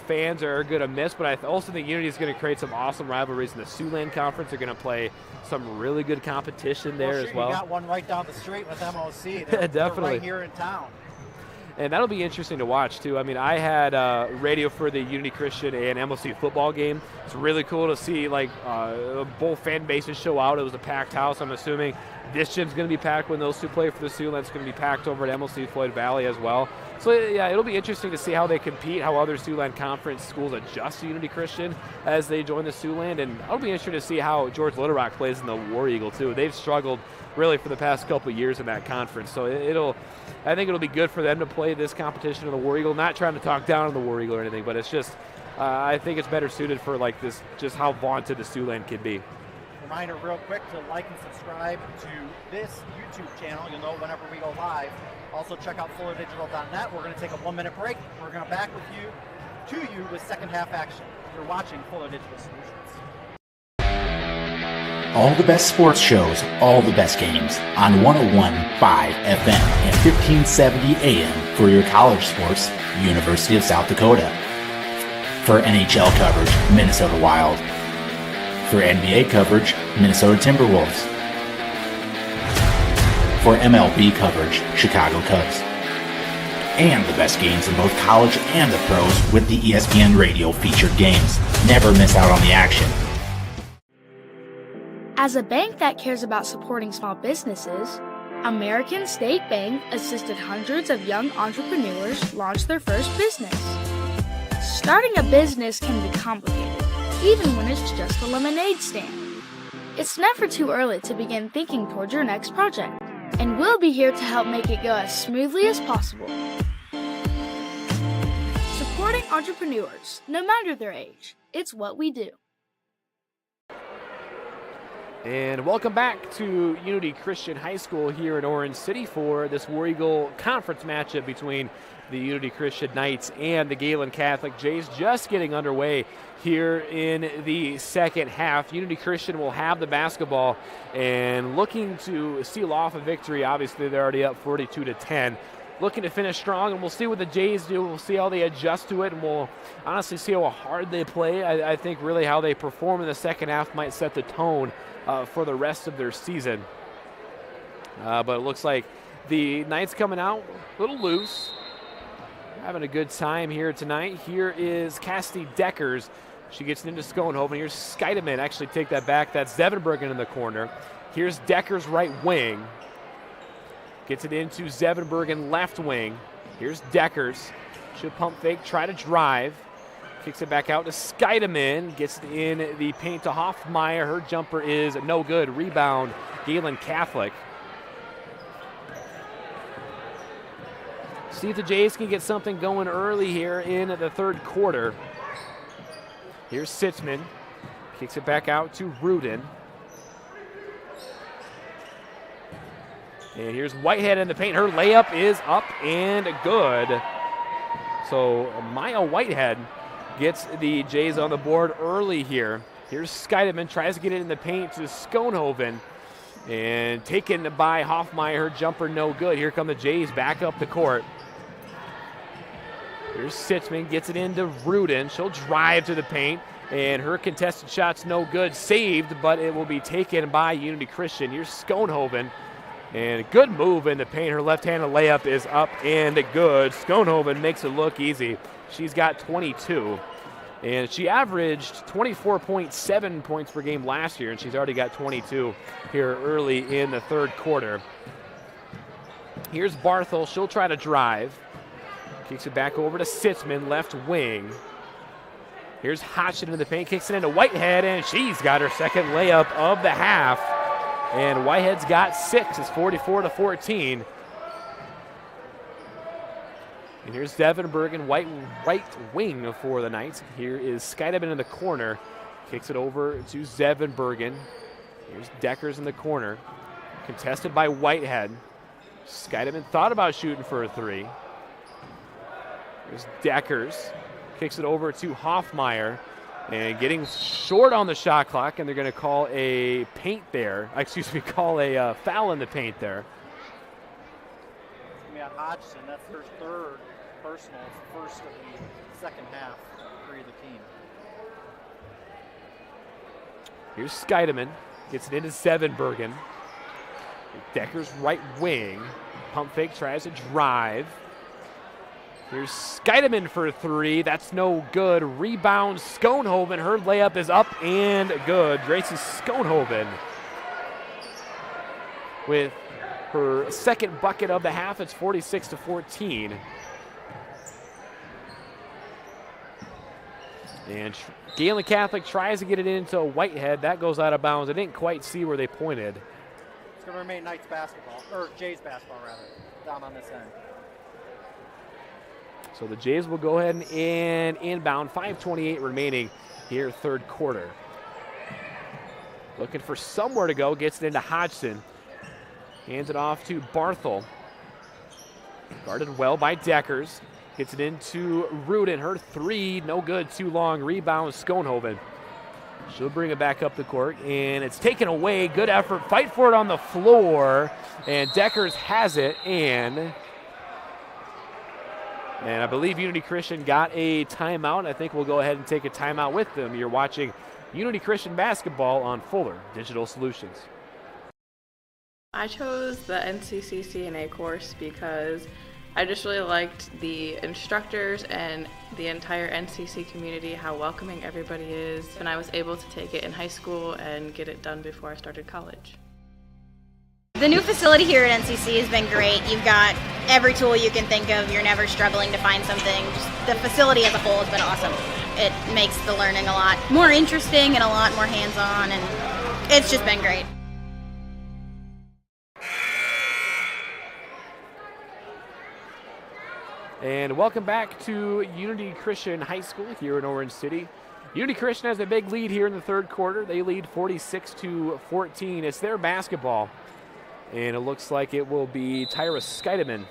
fans are going to miss. But I also think Unity is going to create some awesome rivalries in the Siouxland Conference. They're going to play some really good competition there as well. You got one right down the street with MOC. They're definitely right here in town. And that'll be interesting to watch, too. I mean, I had radio for the Unity Christian and MOC football game. It's really cool to see, both fan bases show out. It was a packed house, I'm assuming. This gym's going to be packed when those two play for the Siouxland. It's going to be packed over at MLC Floyd Valley as well. So, yeah, it'll be interesting to see how they compete, how other Siouxland Conference schools adjust to Unity Christian as they join the Siouxland. And it'll be interesting to see how George Little Rock plays in the War Eagle, too. They've struggled really for the past couple of years in that conference. So I think it'll be good for them to play this competition in the War Eagle. Not trying to talk down on the War Eagle or anything, but it's just I think it's better suited for this, just how vaunted the Siouxland can be. Reminder real quick to like and subscribe to this YouTube channel. You'll know whenever we go live. Also check out FullerDigital.net. We're going to take a 1-minute break. We're going to back with you with second half action. You're watching Fuller Digital Solutions. All the best sports shows, all the best games on 101.5 FM and 1570 AM for your college sports, University of South Dakota. For NHL coverage, Minnesota Wild. For NBA coverage, Minnesota Timberwolves. For MLB coverage, Chicago Cubs. And the best games in both college and the pros with the ESPN Radio featured games. Never miss out on the action. As a bank that cares about supporting small businesses, American State Bank assisted hundreds of young entrepreneurs launch their first business. Starting a business can be complicated, even when it's just a lemonade stand. It's never too early to begin thinking towards your next project, and we'll be here to help make it go as smoothly as possible. Supporting entrepreneurs, no matter their age, it's what we do. And welcome back to Unity Christian High School here in Orange City for this War Eagle Conference matchup between the Unity Christian Knights and the Gehlen Catholic Jays, just getting underway here in the second half. Unity Christian will have the basketball and looking to seal off a victory. Obviously, they're already up 42-10. Looking to finish strong, and we'll see what the Jays do. We'll see how they adjust to it, and we'll honestly see how hard they play. I think really how they perform in the second half might set the tone for the rest of their season. But it looks like the Knights coming out a little loose. Having a good time here tonight. Here is Cassidy Deckers. She gets into Schoenhoven. Here's Skeideman. Actually, take that back. That's Zevenbergen in the corner. Here's Deckers right wing. Gets it into Zevenbergen left wing. Here's Deckers. Should pump fake, try to drive. Kicks it back out to Skeideman. Gets it in the paint to Hoffmeyer. Her jumper is no good. Rebound, Gehlen Catholic. See if the Jays can get something going early here in the third quarter. Here's Sitzman. Kicks it back out to Rudin. And here's Whitehead in the paint. Her layup is up and good. So Maya Whitehead gets the Jays on the board early here. Here's Scheidemann, tries to get it in the paint to Schoenhoven. And taken by Hoffmeyer, her jumper no good. Here come the Jays back up the court. Here's Sitzman, gets it into Rudin. She'll drive to the paint, and her contested shot's no good. Saved, but it will be taken by Unity Christian. Here's Schoenhoven, and a good move in the paint. Her left-handed layup is up and good. Schoenhoven makes it look easy. She's got 22, and she averaged 24.7 points per game last year, and she's already got 22 here early in the third quarter. Here's Barthel. She'll try to drive. Kicks it back over to Sitzman, left wing. Here's Hodgson in the paint, kicks it into Whitehead, and she's got her second layup of the half. And Whitehead's got 6. It's 44-14. And here's Devenbergen, right wing for the Knights. Here is Scheidemann in the corner. Kicks it over to Zevenbergen. Here's Deckers in the corner. Contested by Whitehead. Scheidemann thought about shooting for a 3. Here's Deckers. Kicks it over to Hoffmeyer. And getting short on the shot clock, and they're going to call a call a foul in the paint there. It's going to be on Hodgson. That's her third personal. It's the first of the second half for the team. Here's Scheidemann. Gets it into Zevenbergen. Decker's right wing. Pump fake, tries to drive. Here's Scheidemann for 3. That's no good. Rebound, Schoenhoven. Her layup is up and good. Gracie Schoenhoven with her second bucket of the half. It's 46-14. And Gehlen Catholic tries to get it into Whitehead. That goes out of bounds. I didn't quite see where they pointed. It's going to remain Knights basketball, or Jays basketball rather, down on this end. So the Jays will go ahead and inbound. 5:28 remaining here, third quarter. Looking for somewhere to go. Gets it into Hodgson. Hands it off to Barthel. Guarded well by Deckers. Gets it into Rudin. Her 3, no good. Too long. Rebound, Schoenhoven. She'll bring it back up the court, and it's taken away. Good effort. Fight for it on the floor. And Deckers has it, and I believe Unity Christian got a timeout. I think we'll go ahead and take a timeout with them. You're watching Unity Christian basketball on Fuller Digital Solutions. I chose the NCC CNA course because I just really liked the instructors and the entire NCC community, how welcoming everybody is. And I was able to take it in high school and get it done before I started college. The new facility here at NCC has been great. You've got every tool you can think of. You're never struggling to find something. Just the facility as a whole has been awesome. It makes the learning a lot more interesting and a lot more hands-on, and it's just been great. And welcome back to Unity Christian High School here in Orange City. Unity Christian has a big lead here in the third quarter. They lead 46-14. It's their basketball. And it looks like it will be Tyra Scheidemann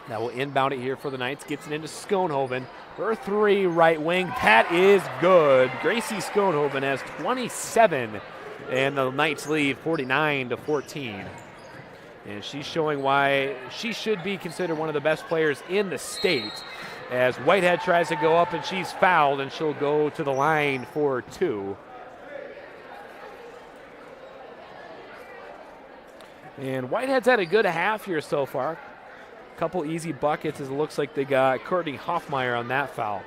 that will inbound it here for the Knights. Gets it into Schoenhoven. Her 3, right wing. That is good. Gracie Schoenhoven has 27. And the Knights lead 49-14. And she's showing why she should be considered one of the best players in the state. As Whitehead tries to go up and she's fouled, and she'll go to the line for 2. And Whitehead's had a good half here so far. A couple easy buckets as it looks like they got Courtney Hoffmeyer on that foul.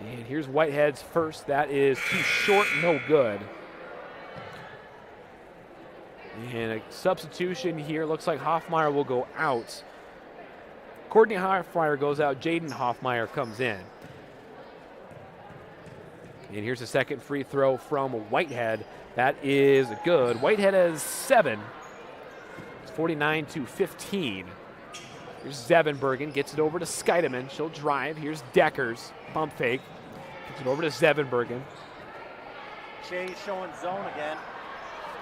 And here's Whitehead's first. That is too short, no good. And a substitution here. Looks like Hoffmeyer will go out. Courtney Hoffmeyer goes out. Jaden Hoffmeyer comes in. And here's a second free throw from Whitehead. That is good. Whitehead has 7. It's 49-15. Here's Zevenbergen. Gets it over to Scheidemann. She'll drive. Here's Deckers. Pump fake. Gets it over to Zevenbergen. Jay showing zone again.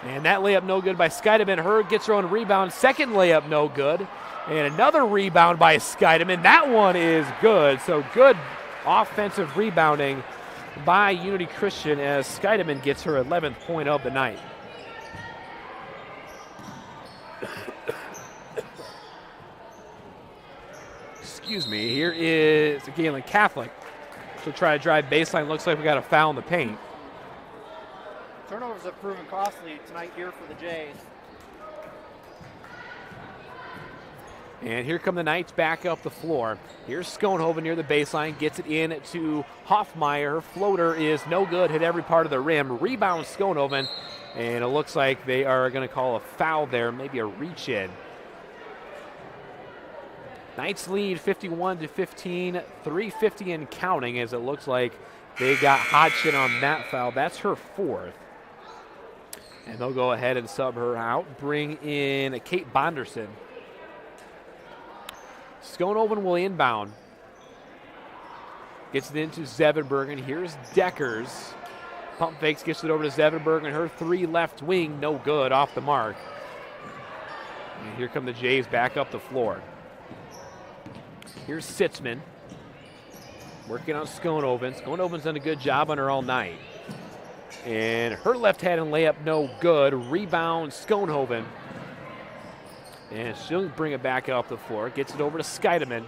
And that layup no good by Skeideman. Her gets her own rebound. Second layup no good. And another rebound by Skeideman. That one is good. So good offensive rebounding by Unity Christian as Skeideman gets her 11th point of the night. Excuse me. Here is Gehlen Catholic. She'll try to drive baseline. Looks like we got a foul in the paint. Turnovers have proven costly tonight here for the Jays. And here come the Knights back up the floor. Here's Schoenhoven near the baseline. Gets it in to Hoffmeyer. Her floater is no good. Hit every part of the rim. Rebound Schoenhoven. And it looks like they are going to call a foul there. Maybe a reach in. Knights lead 51-15. 3:50 and counting as it looks like they got Hodgson on that foul. That's her fourth. And they'll go ahead and sub her out. Bring in Kate Bonderson. Schoenhoven will inbound. Gets it into Zevenbergen. Here's Deckers. Pump fakes, gets it over to Zevenbergen. Her three left wing, no good, off the mark. And here come the Jays back up the floor. Here's Sitzman. Working on Schoenhoven. Schoenhoven's done a good job on her all night. And her left-handed layup, no good. Rebound, Schoenhoven. And she'll bring it back up the floor. Gets it over to Skeideman.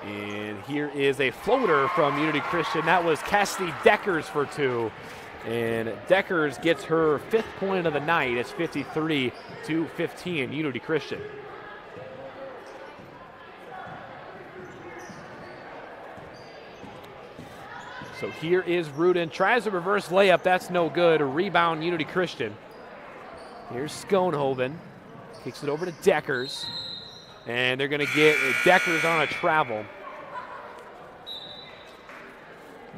And here is a floater from Unity Christian. That was Cassidy Deckers for two. And Deckers gets her 5th point of the night. It's 53-15, Unity Christian. So here is Rudin. Tries a reverse layup. That's no good. A rebound, Unity Christian. Here's Schoenhoven. Kicks it over to Deckers. And they're going to get Deckers on a travel.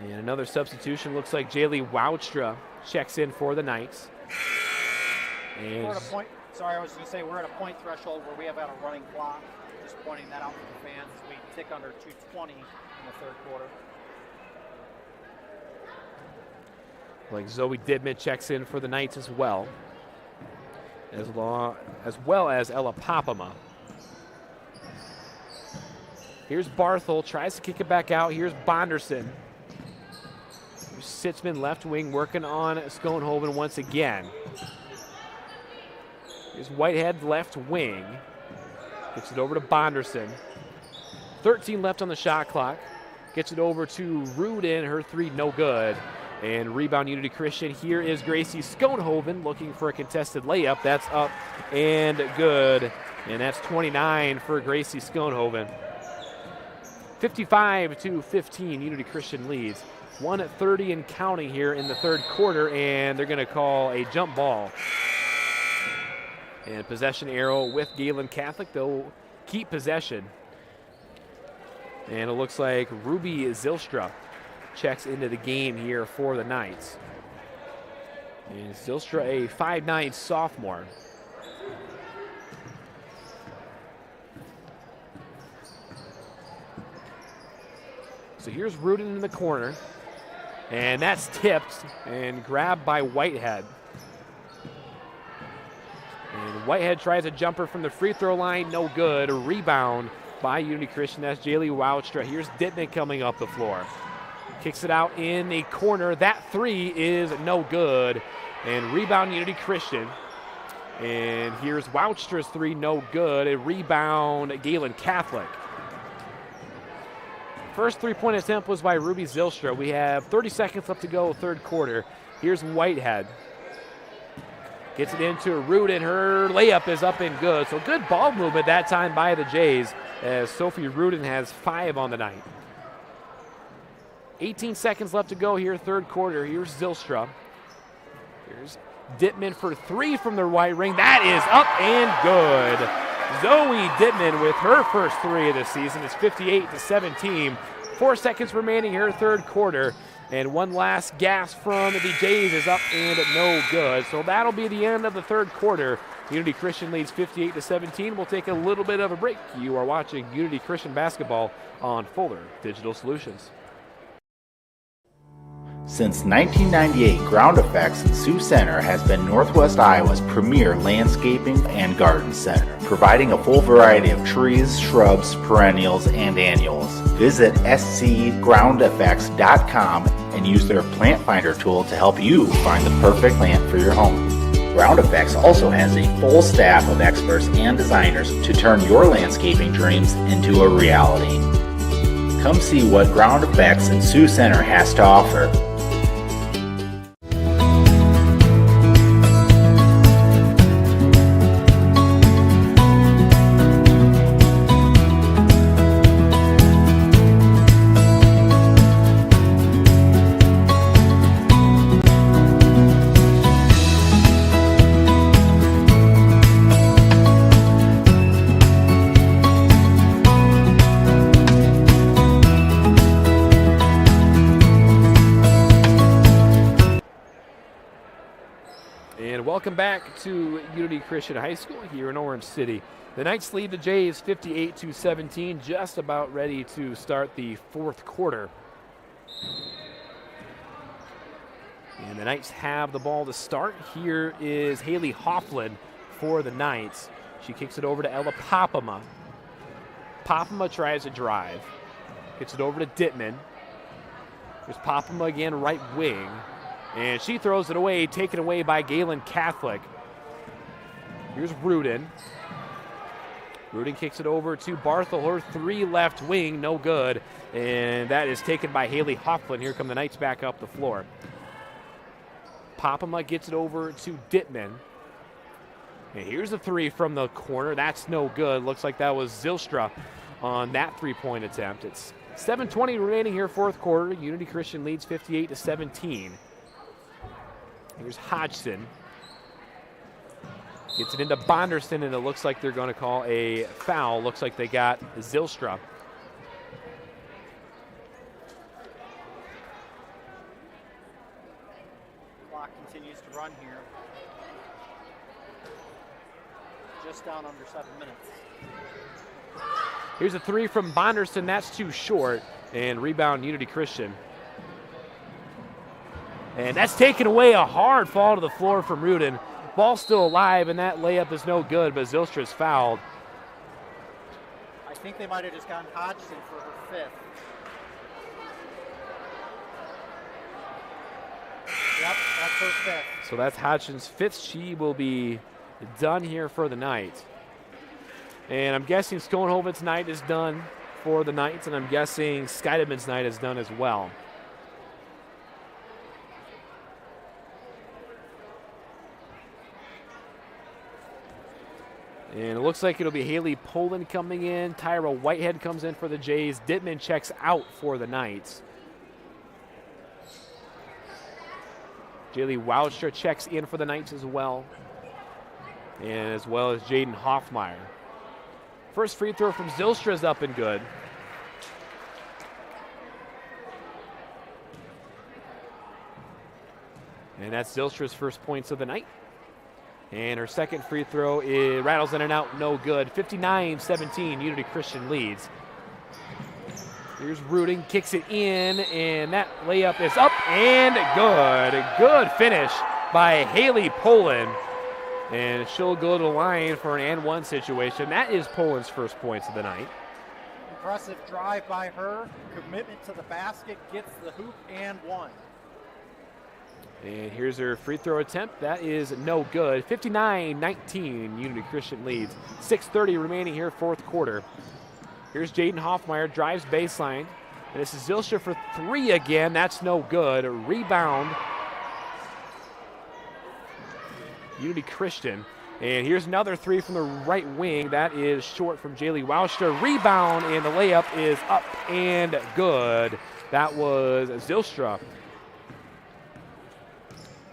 And another substitution. Looks like Jaylee Woudstra checks in for the Knights. And we're at a point. Sorry, I was going to say we're at a point threshold where we have had a running clock. Just pointing that out to the fans as we tick under 2:20 in the third quarter. Like Zoe Didman checks in for the Knights as well. As well as Ella Papama. Here's Barthel, tries to kick it back out. Here's Bonderson. Here's Sitzman, left wing, working on Schoenhoven once again. Here's Whitehead, left wing. Gets it over to Bonderson. 13 left on the shot clock. Gets it over to Rudin, her three, no good. And rebound Unity Christian. Here is Gracie Schoenhoven looking for a contested layup. That's up and good. And that's 29 for Gracie Schoenhoven. 55-15, Unity Christian leads. 1:30 and counting here in the third quarter, and they're going to call a jump ball. And possession arrow with Gehlen Catholic. They'll keep possession. And it looks like Ruby Zylstra checks into the game here for the Knights. And Zylstra, a 5'9" sophomore. So here's Rudin in the corner. And that's tipped and grabbed by Whitehead. And Whitehead tries a jumper from the free throw line, no good. A rebound by Unity Christian. That's Jaylee Woudstra. Here's Dittman coming up the floor. Kicks it out in the corner. That three is no good. And rebound Unity Christian. And here's Woudstra's three, no good. A rebound Gehlen Catholic. First three-point attempt was by Ruby Zylstra. We have 30 seconds left to go, third quarter. Here's Whitehead. Gets it into Rudin. Her layup is up and good. So good ball movement that time by the Jays as Sophie Rudin has 5 on the night. 18 seconds left to go here, third quarter. Here's Zylstra. Here's Dittman for three from the right ring. That is up and good. Zoe Dittman with her first three of the season. It's 58-17. 4 seconds remaining here, third quarter. And one last gas from the Jays is up and no good. So that'll be the end of the third quarter. Unity Christian leads 58-17. We'll take a little bit of a break. You are watching Unity Christian basketball on Fuller Digital Solutions. Since 1998, Ground Effects in Sioux Center has been Northwest Iowa's premier landscaping and garden center, providing a full variety of trees, shrubs, perennials, and annuals. Visit scgroundeffects.com and use their Plant Finder tool to help you find the perfect plant for your home. Ground Effects also has a full staff of experts and designers to turn your landscaping dreams into a reality. Come see what Ground Effects in Sioux Center has to offer. Welcome back to Unity Christian High School here in Orange City. The Knights lead the Jays 58-17, just about ready to start the fourth quarter. And the Knights have the ball to start. Here is Haley Hofflin for the Knights. She kicks it over to Ella Popama. Popama tries a drive. Gets it over to Dittman. There's Popama again, right wing. And she throws it away, taken away by Gehlen Catholic. Here's Rudin. Rudin kicks it over to Barthel, her three left wing, no good. And that is taken by Haley Hofflin. Here come the Knights back up the floor. Popama gets it over to Dittman. And here's a three from the corner. That's no good. Looks like that was Zylstra on that three-point attempt. It's 7:20 remaining here, fourth quarter. Unity Christian leads 58-17. Here's Hodgson. Gets it into Bonderson, and it looks like they're going to call a foul. Looks like they got Zylstra. Clock continues to run here. Just down under 7 minutes. Here's a three from Bonderson. That's too short. And rebound Unity Christian. And that's taken away, a hard fall to the floor from Rudin. Ball still alive, and that layup is no good, but Zylstra's fouled. I think they might have just gotten Hodgson for her fifth. Yep, that's her fifth. So that's Hodgson's fifth. She will be done here for the night. And I'm guessing Schoenhoven's night is done for the Knights, and I'm guessing Scheideman's night is done as well. And it looks like it'll be Haley Poland coming in. Tyra Whitehead comes in for the Jays. Dittman checks out for the Knights. Jaylee Woudstra checks in for the Knights as well. And as well as Jaden Hoffmeyer. First free throw from Zylstra is up and good. And that's Zylstra's first points of the night. And her second free throw rattles in and out, no good. 59-17, Unity Christian leads. Here's Rudin, kicks it in, and that layup is up and good. Good finish by Haley Poland. And she'll go to the line for an and one situation. That is Poland's first points of the night. Impressive drive by her. Commitment to the basket, gets the hoop and one. And here's her free throw attempt. That is no good. 59-19, Unity Christian leads. 6:30 remaining here, fourth quarter. Here's Jaden Hoffmeyer, drives baseline. And this is Zylstra for three again. That's no good. A rebound. Unity Christian. And here's another three from the right wing. That is short from Jaylee Woudstra. Rebound, and the layup is up and good. That was Zylstra.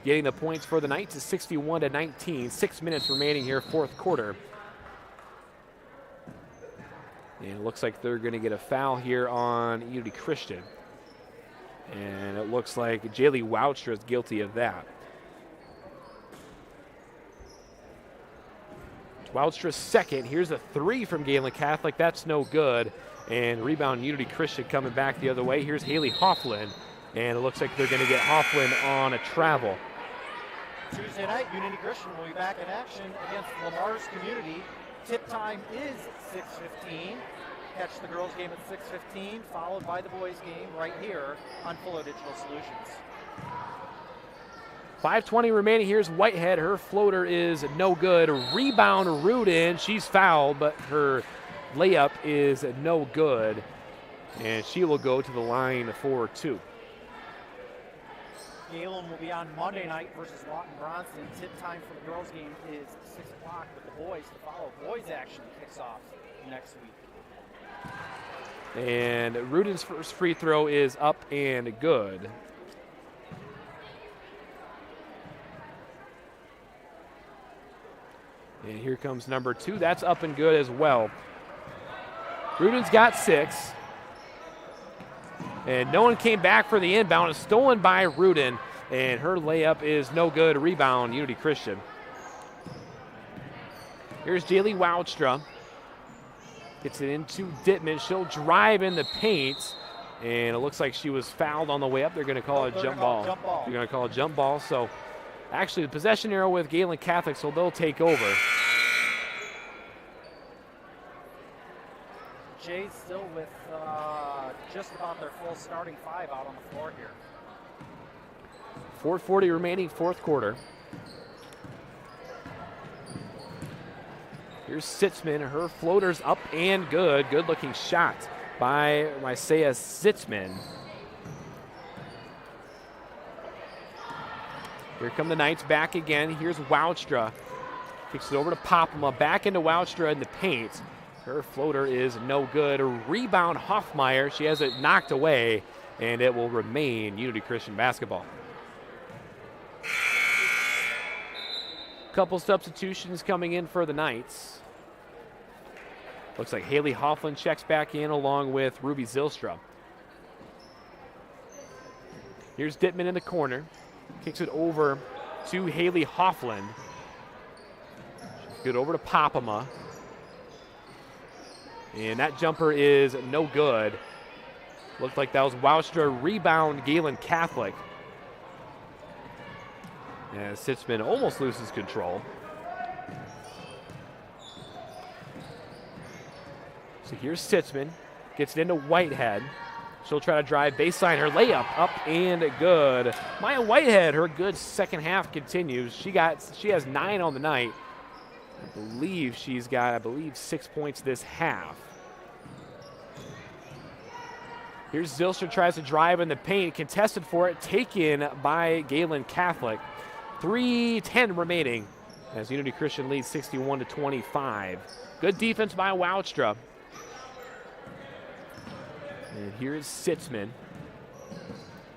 Getting the points for the Knights is 61-19. 6 minutes remaining here, fourth quarter. And it looks like they're going to get a foul here on Unity Christian. And it looks like Jaylee Woudstra is guilty of that. Woudra's second. Here's a three from Gehlen Catholic. That's no good. And rebound Unity Christian coming back the other way. Here's Haley Hofflin. And it looks like they're going to get Hoffland on a travel. Tuesday night, Unity Christian will be back in action against Lamar's Community. Tip time is 6:15. Catch the girls' game at 6:15, followed by the boys' game right here on Fuller Digital Solutions. 5:20 remaining. Here's Whitehead. Her floater is no good. Rebound, Rudin. She's fouled, but her layup is no good. And she will go to the line for 2. Gehlen will be on Monday night versus Lawton Bronson. Tip time for the girls' game is 6 o'clock with the boys to follow. Boys action kicks off next week. And Rudin's first free throw is up and good. And here comes number 2. That's up and good as well. Rudin's got 6. And no one came back for the inbound. It's stolen by Rudin. And her layup is no good. Rebound, Unity Christian. Here's Jaylee Woudstra. Gets it into Dittman. She'll drive in the paint. And it looks like she was fouled on the way up. They're going to call it a jump ball. They're going to call it a jump ball. So actually the possession arrow with Gehlen Catholic, so they'll take over. Jay's still with just about their full starting 5 out on the floor here. 4:40 remaining, fourth quarter. Here's Sitzman. Her floater's up and good. Good looking shot by Isaiah Sitzman. Here come the Knights back again. Here's Woudstra. Kicks it over to Popema. Back into Woudstra in the paint. Her floater is no good. Rebound Hoffmeyer. She has it knocked away, and it will remain Unity Christian basketball. Couple substitutions coming in for the Knights. Looks like Haley Hoffland checks back in along with Ruby Zylstra. Here's Dittman in the corner. Kicks it over to Haley Hoffland. Good over to Popema. And that jumper is no good. Looked like that was Woudstra. Rebound, Gehlen Catholic. And Sitzman almost loses control. So here's Sitzman. Gets it into Whitehead. She'll try to drive baseline. Her layup up and good. Maya Whitehead, her good second half continues. She has 9 on the night. I believe she's got 6 points this half. Here's Zylstra, tries to drive in the paint, contested for it, taken by Gehlen Catholic. 3:10 remaining as Unity Christian leads 61-25. Good defense by Woudstra. And here's Sitzman.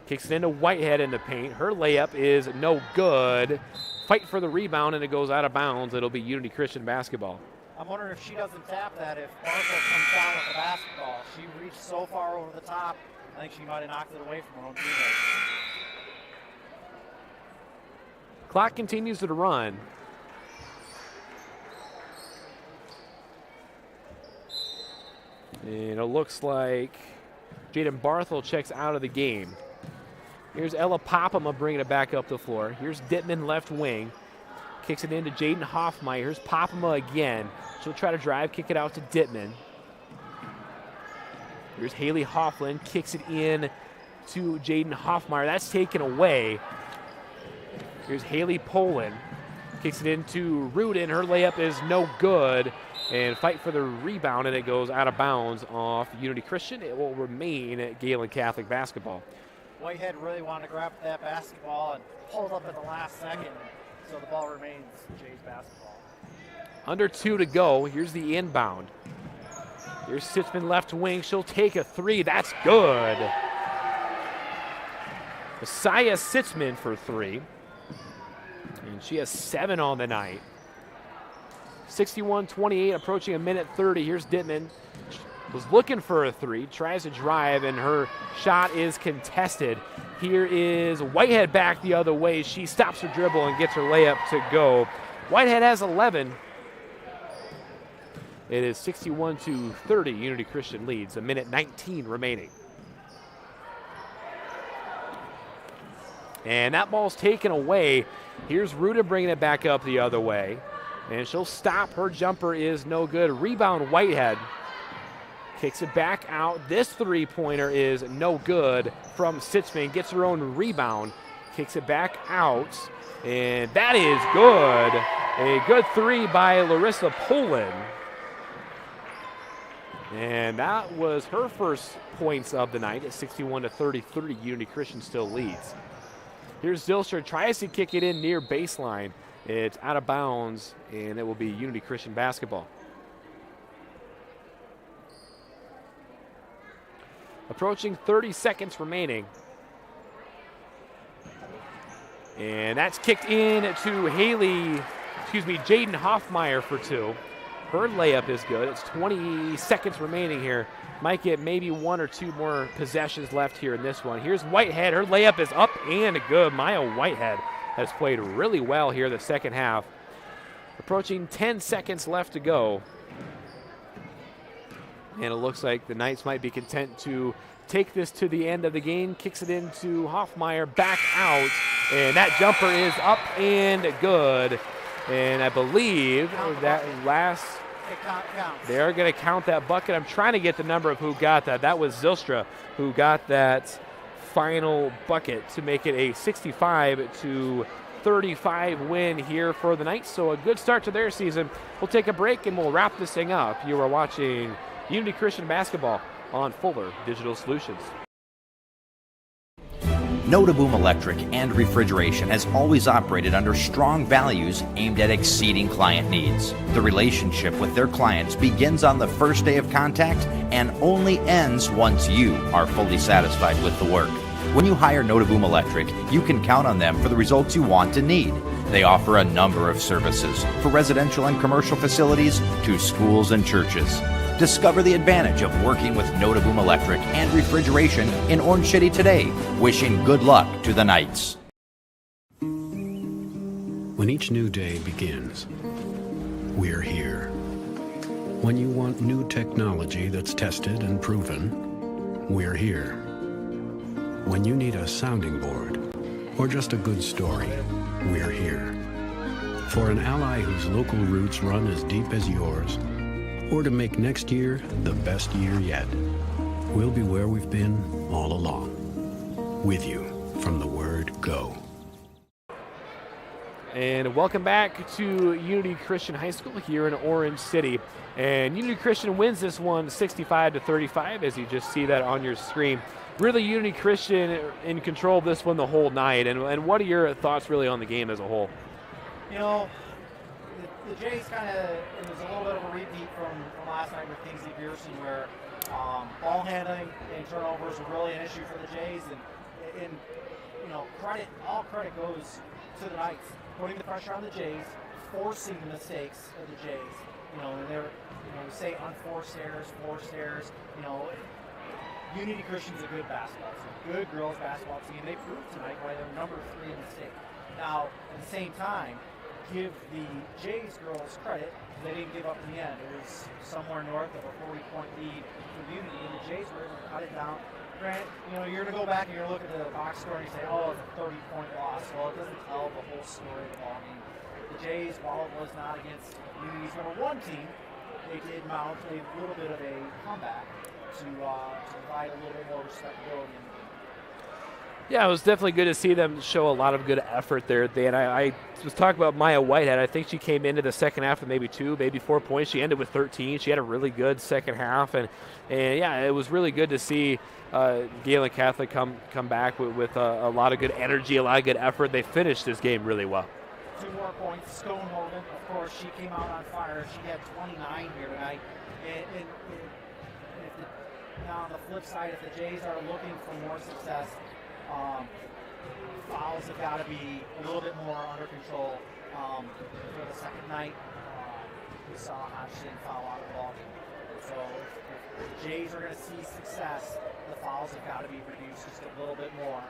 Kicks it into Whitehead in the paint. Her layup is no good. Fight for the rebound, and it goes out of bounds. It'll be Unity Christian basketball. I'm wondering if she doesn't tap that, if Barco comes down with the basketball. She reached so far over the top, I think she might have knocked it away from her own teammate. Clock continues to run. And it looks like Jaden Barthel checks out of the game. Here's Ella Popema bringing it back up the floor. Here's Dittman left wing. Kicks it into Jaden Hoffmeyer. Here's Popema again. She'll try to drive, kick it out to Dittman. Here's Haley Hoffland. Kicks it in to Jaden Hoffmeyer. That's taken away. Here's Haley Poland. Kicks it into Rudin. Her layup is no good. And fight for the rebound, and it goes out of bounds off Unity Christian. It will remain at Gehlen Catholic basketball. Whitehead really wanted to grab that basketball and pulled up at the last second, so the ball remains Jay's basketball. Under 2 to go. Here's the inbound. Here's Sitzman left wing. She'll take a 3. That's good. Messiah Sitzman for 3. And she has 7 on the night. 61-28, approaching a minute 30. Here's Dittman. Was looking for a 3, tries to drive, and her shot is contested. Here is Whitehead back the other way. She stops her dribble and gets her layup to go. Whitehead has 11. It is 61-30. Unity Christian leads. A minute 19 remaining. And that ball's taken away. Here's Ruta bringing it back up the other way. And she'll stop. Her jumper is no good. Rebound, Whitehead. Kicks it back out. This three-pointer is no good from Sitzman. Gets her own rebound. Kicks it back out. And that is good. A good three by Larissa Poland. And that was her first points of the night at 61-33. Unity Christian still leads. Here's Zilstra, tries to kick it in near baseline. It's out of bounds, and it will be Unity Christian basketball. Approaching 30 seconds remaining. And that's kicked in to Jaden Hoffmeyer for two. Her layup is good. It's 20 seconds remaining here. Might get maybe one or two more possessions left here in this one. Here's Whitehead. Her layup is up and good. Maya Whitehead has played really well here the second half. Approaching 10 seconds left to go. And it looks like the Knights might be content to take this to the end of the game. Kicks it into Hoffmeyer, back out. And that jumper is up and good. And I believe that last, they're going to count that bucket. I'm trying to get the number of who got that. That was Zilstra who got that final bucket to make it a 65-35 win here for the Knights. So a good start to their season. We'll take a break and we'll wrap this thing up. You are watching Unity Christian Basketball on Fuller Digital Solutions. Notaboom Electric and Refrigeration has always operated under strong values aimed at exceeding client needs. The relationship with their clients begins on the first day of contact and only ends once you are fully satisfied with the work. When you hire Notaboom Electric, you can count on them for the results you want and need. They offer a number of services for residential and commercial facilities to schools and churches. Discover the advantage of working with Notaboom Electric and Refrigeration in Orange City today. Wishing good luck to the Knights. When each new day begins, we're here. When you want new technology that's tested and proven, we're here. When you need a sounding board or just a good story, we're here. For an ally whose local roots run as deep as yours, or to make next year the best year yet, we'll be where we've been all along. With you from the word go. And welcome back to Unity Christian High School here in Orange City. And Unity Christian wins this one 65-35, as you just see that on your screen. Really, Unity Christian in control of this one the whole night. And what are your thoughts really on the game as a whole? You know, the Jays kind of, it was a little bit of a repeat from last night with Kingsley Pearson, where ball handling and turnovers were really an issue for the Jays. And you know, all credit goes to the Knights, putting the pressure on the Jays, forcing the mistakes of the Jays. You know, and they're, you know, we say unforced errors, forced errors. You know, Unity Christian's a good basketball team, good girls basketball team. They proved tonight why they're number 3 in the state. Now, at the same time, give the Jays girls credit. They didn't give up in the end. It was somewhere north of a 40-point lead for Unity, and the Jays were able to cut it down. Grant, you know, you're going to go back and you're going to look at the box score and you say, oh, it's a 30-point loss. Well, it doesn't tell the whole story of the ballgame. The Jays, while it was not against Unity's number 1 team, they did mount a little bit of a comeback to provide a little bit more respectability in the game. Yeah, it was definitely good to see them show a lot of good effort there. And I was talking about Maya Whitehead. I think she came into the second half with maybe 2, maybe 4 points. She ended with 13. She had a really good second half. And yeah, it was really good to see Gehlen Catholic come back with a lot of good energy, a lot of good effort. They finished this game really well. 2 more points. Stone Morgan, of course, she came out on fire. She had 29 here tonight. And now on the flip side, if the Jays are looking for more success, fouls have got to be a little bit more under control. For the second night, we saw Hodgson foul out of the ball game. So if the Jays are going to see success, the fouls have got to be reduced just a little bit more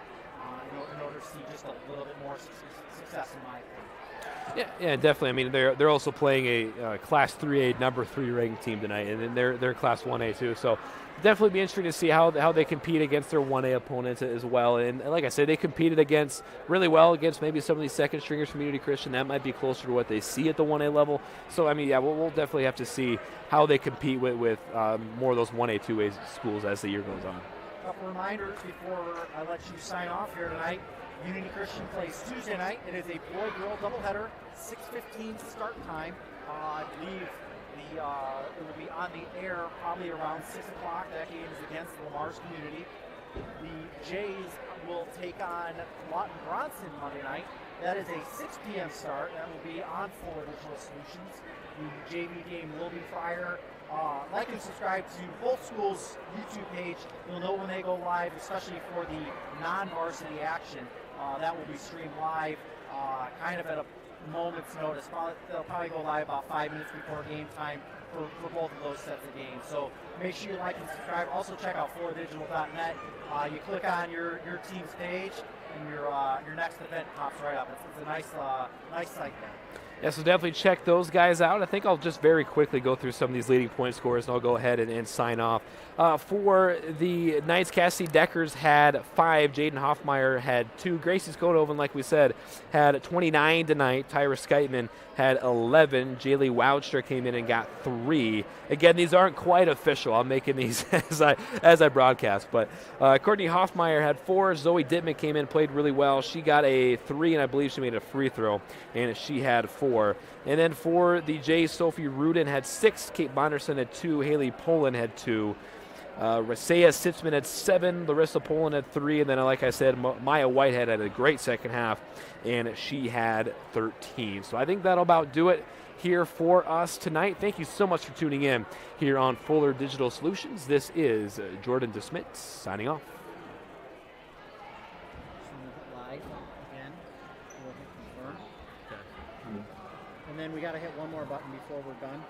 in order to see just a little bit more success, in my opinion. Yeah, definitely. I mean, they're also playing a Class 3A number 3 ranked team tonight, and then they're Class 1A too. So definitely be interesting to see how they compete against their 1A opponents as well. And like I said, they competed really well against maybe some of these second stringers from Unity Christian. That might be closer to what they see at the 1A level. So, I mean, yeah, we'll definitely have to see how they compete with more of those 1A, 2A schools as the year goes on. Couple reminders before I let you sign off here tonight. Unity Christian plays Tuesday night. It is a boy-girl doubleheader, 6:15 start time. I believe it will be on the air probably around 6 o'clock. That game is against Lamar's Community. The Jays will take on Lawton Bronson Monday night. That is a 6 p.m. start. That will be on Fuller Digital Solutions. The JV game will be prior. Like and subscribe to both schools' YouTube page. You'll know when they go live, especially for the non-varsity action. That will be streamed live, kind of at a moment's notice. They'll probably go live about 5 minutes before game time for both of those sets of games. So make sure you like and subscribe. Also check out Fordigital.net. You click on your team's page, and your next event pops right up. It's a nice site there. Yeah, so definitely check those guys out. I think I'll just very quickly go through some of these leading point scorers, and I'll go ahead and sign off. For the Knights, Cassidy Deckers had 5. Jaden Hoffmeyer had 2. Gracie Skodoven, like we said, had 29 tonight. Tyra Skytman had 11. Jaylee Woudstra came in and got 3. Again, these aren't quite official. I'm making these as I broadcast. But Courtney Hoffmeyer had 4. Zoe Dittman came in, played really well. She got a 3, and I believe she made a free throw, and she had 4. And then for the Jays, Sophie Rudin had 6. Kate Bonderson had 2. Haley Poland had 2. Rasea Sitzman had 7. Larissa Poland had 3. And then, like I said, Maya Whitehead had a great second half, and she had 13. So I think that'll about do it here for us tonight. Thank you so much for tuning in here on Fuller Digital Solutions. This is Jordan DeSmit signing off. And then we got to hit one more button before we're done.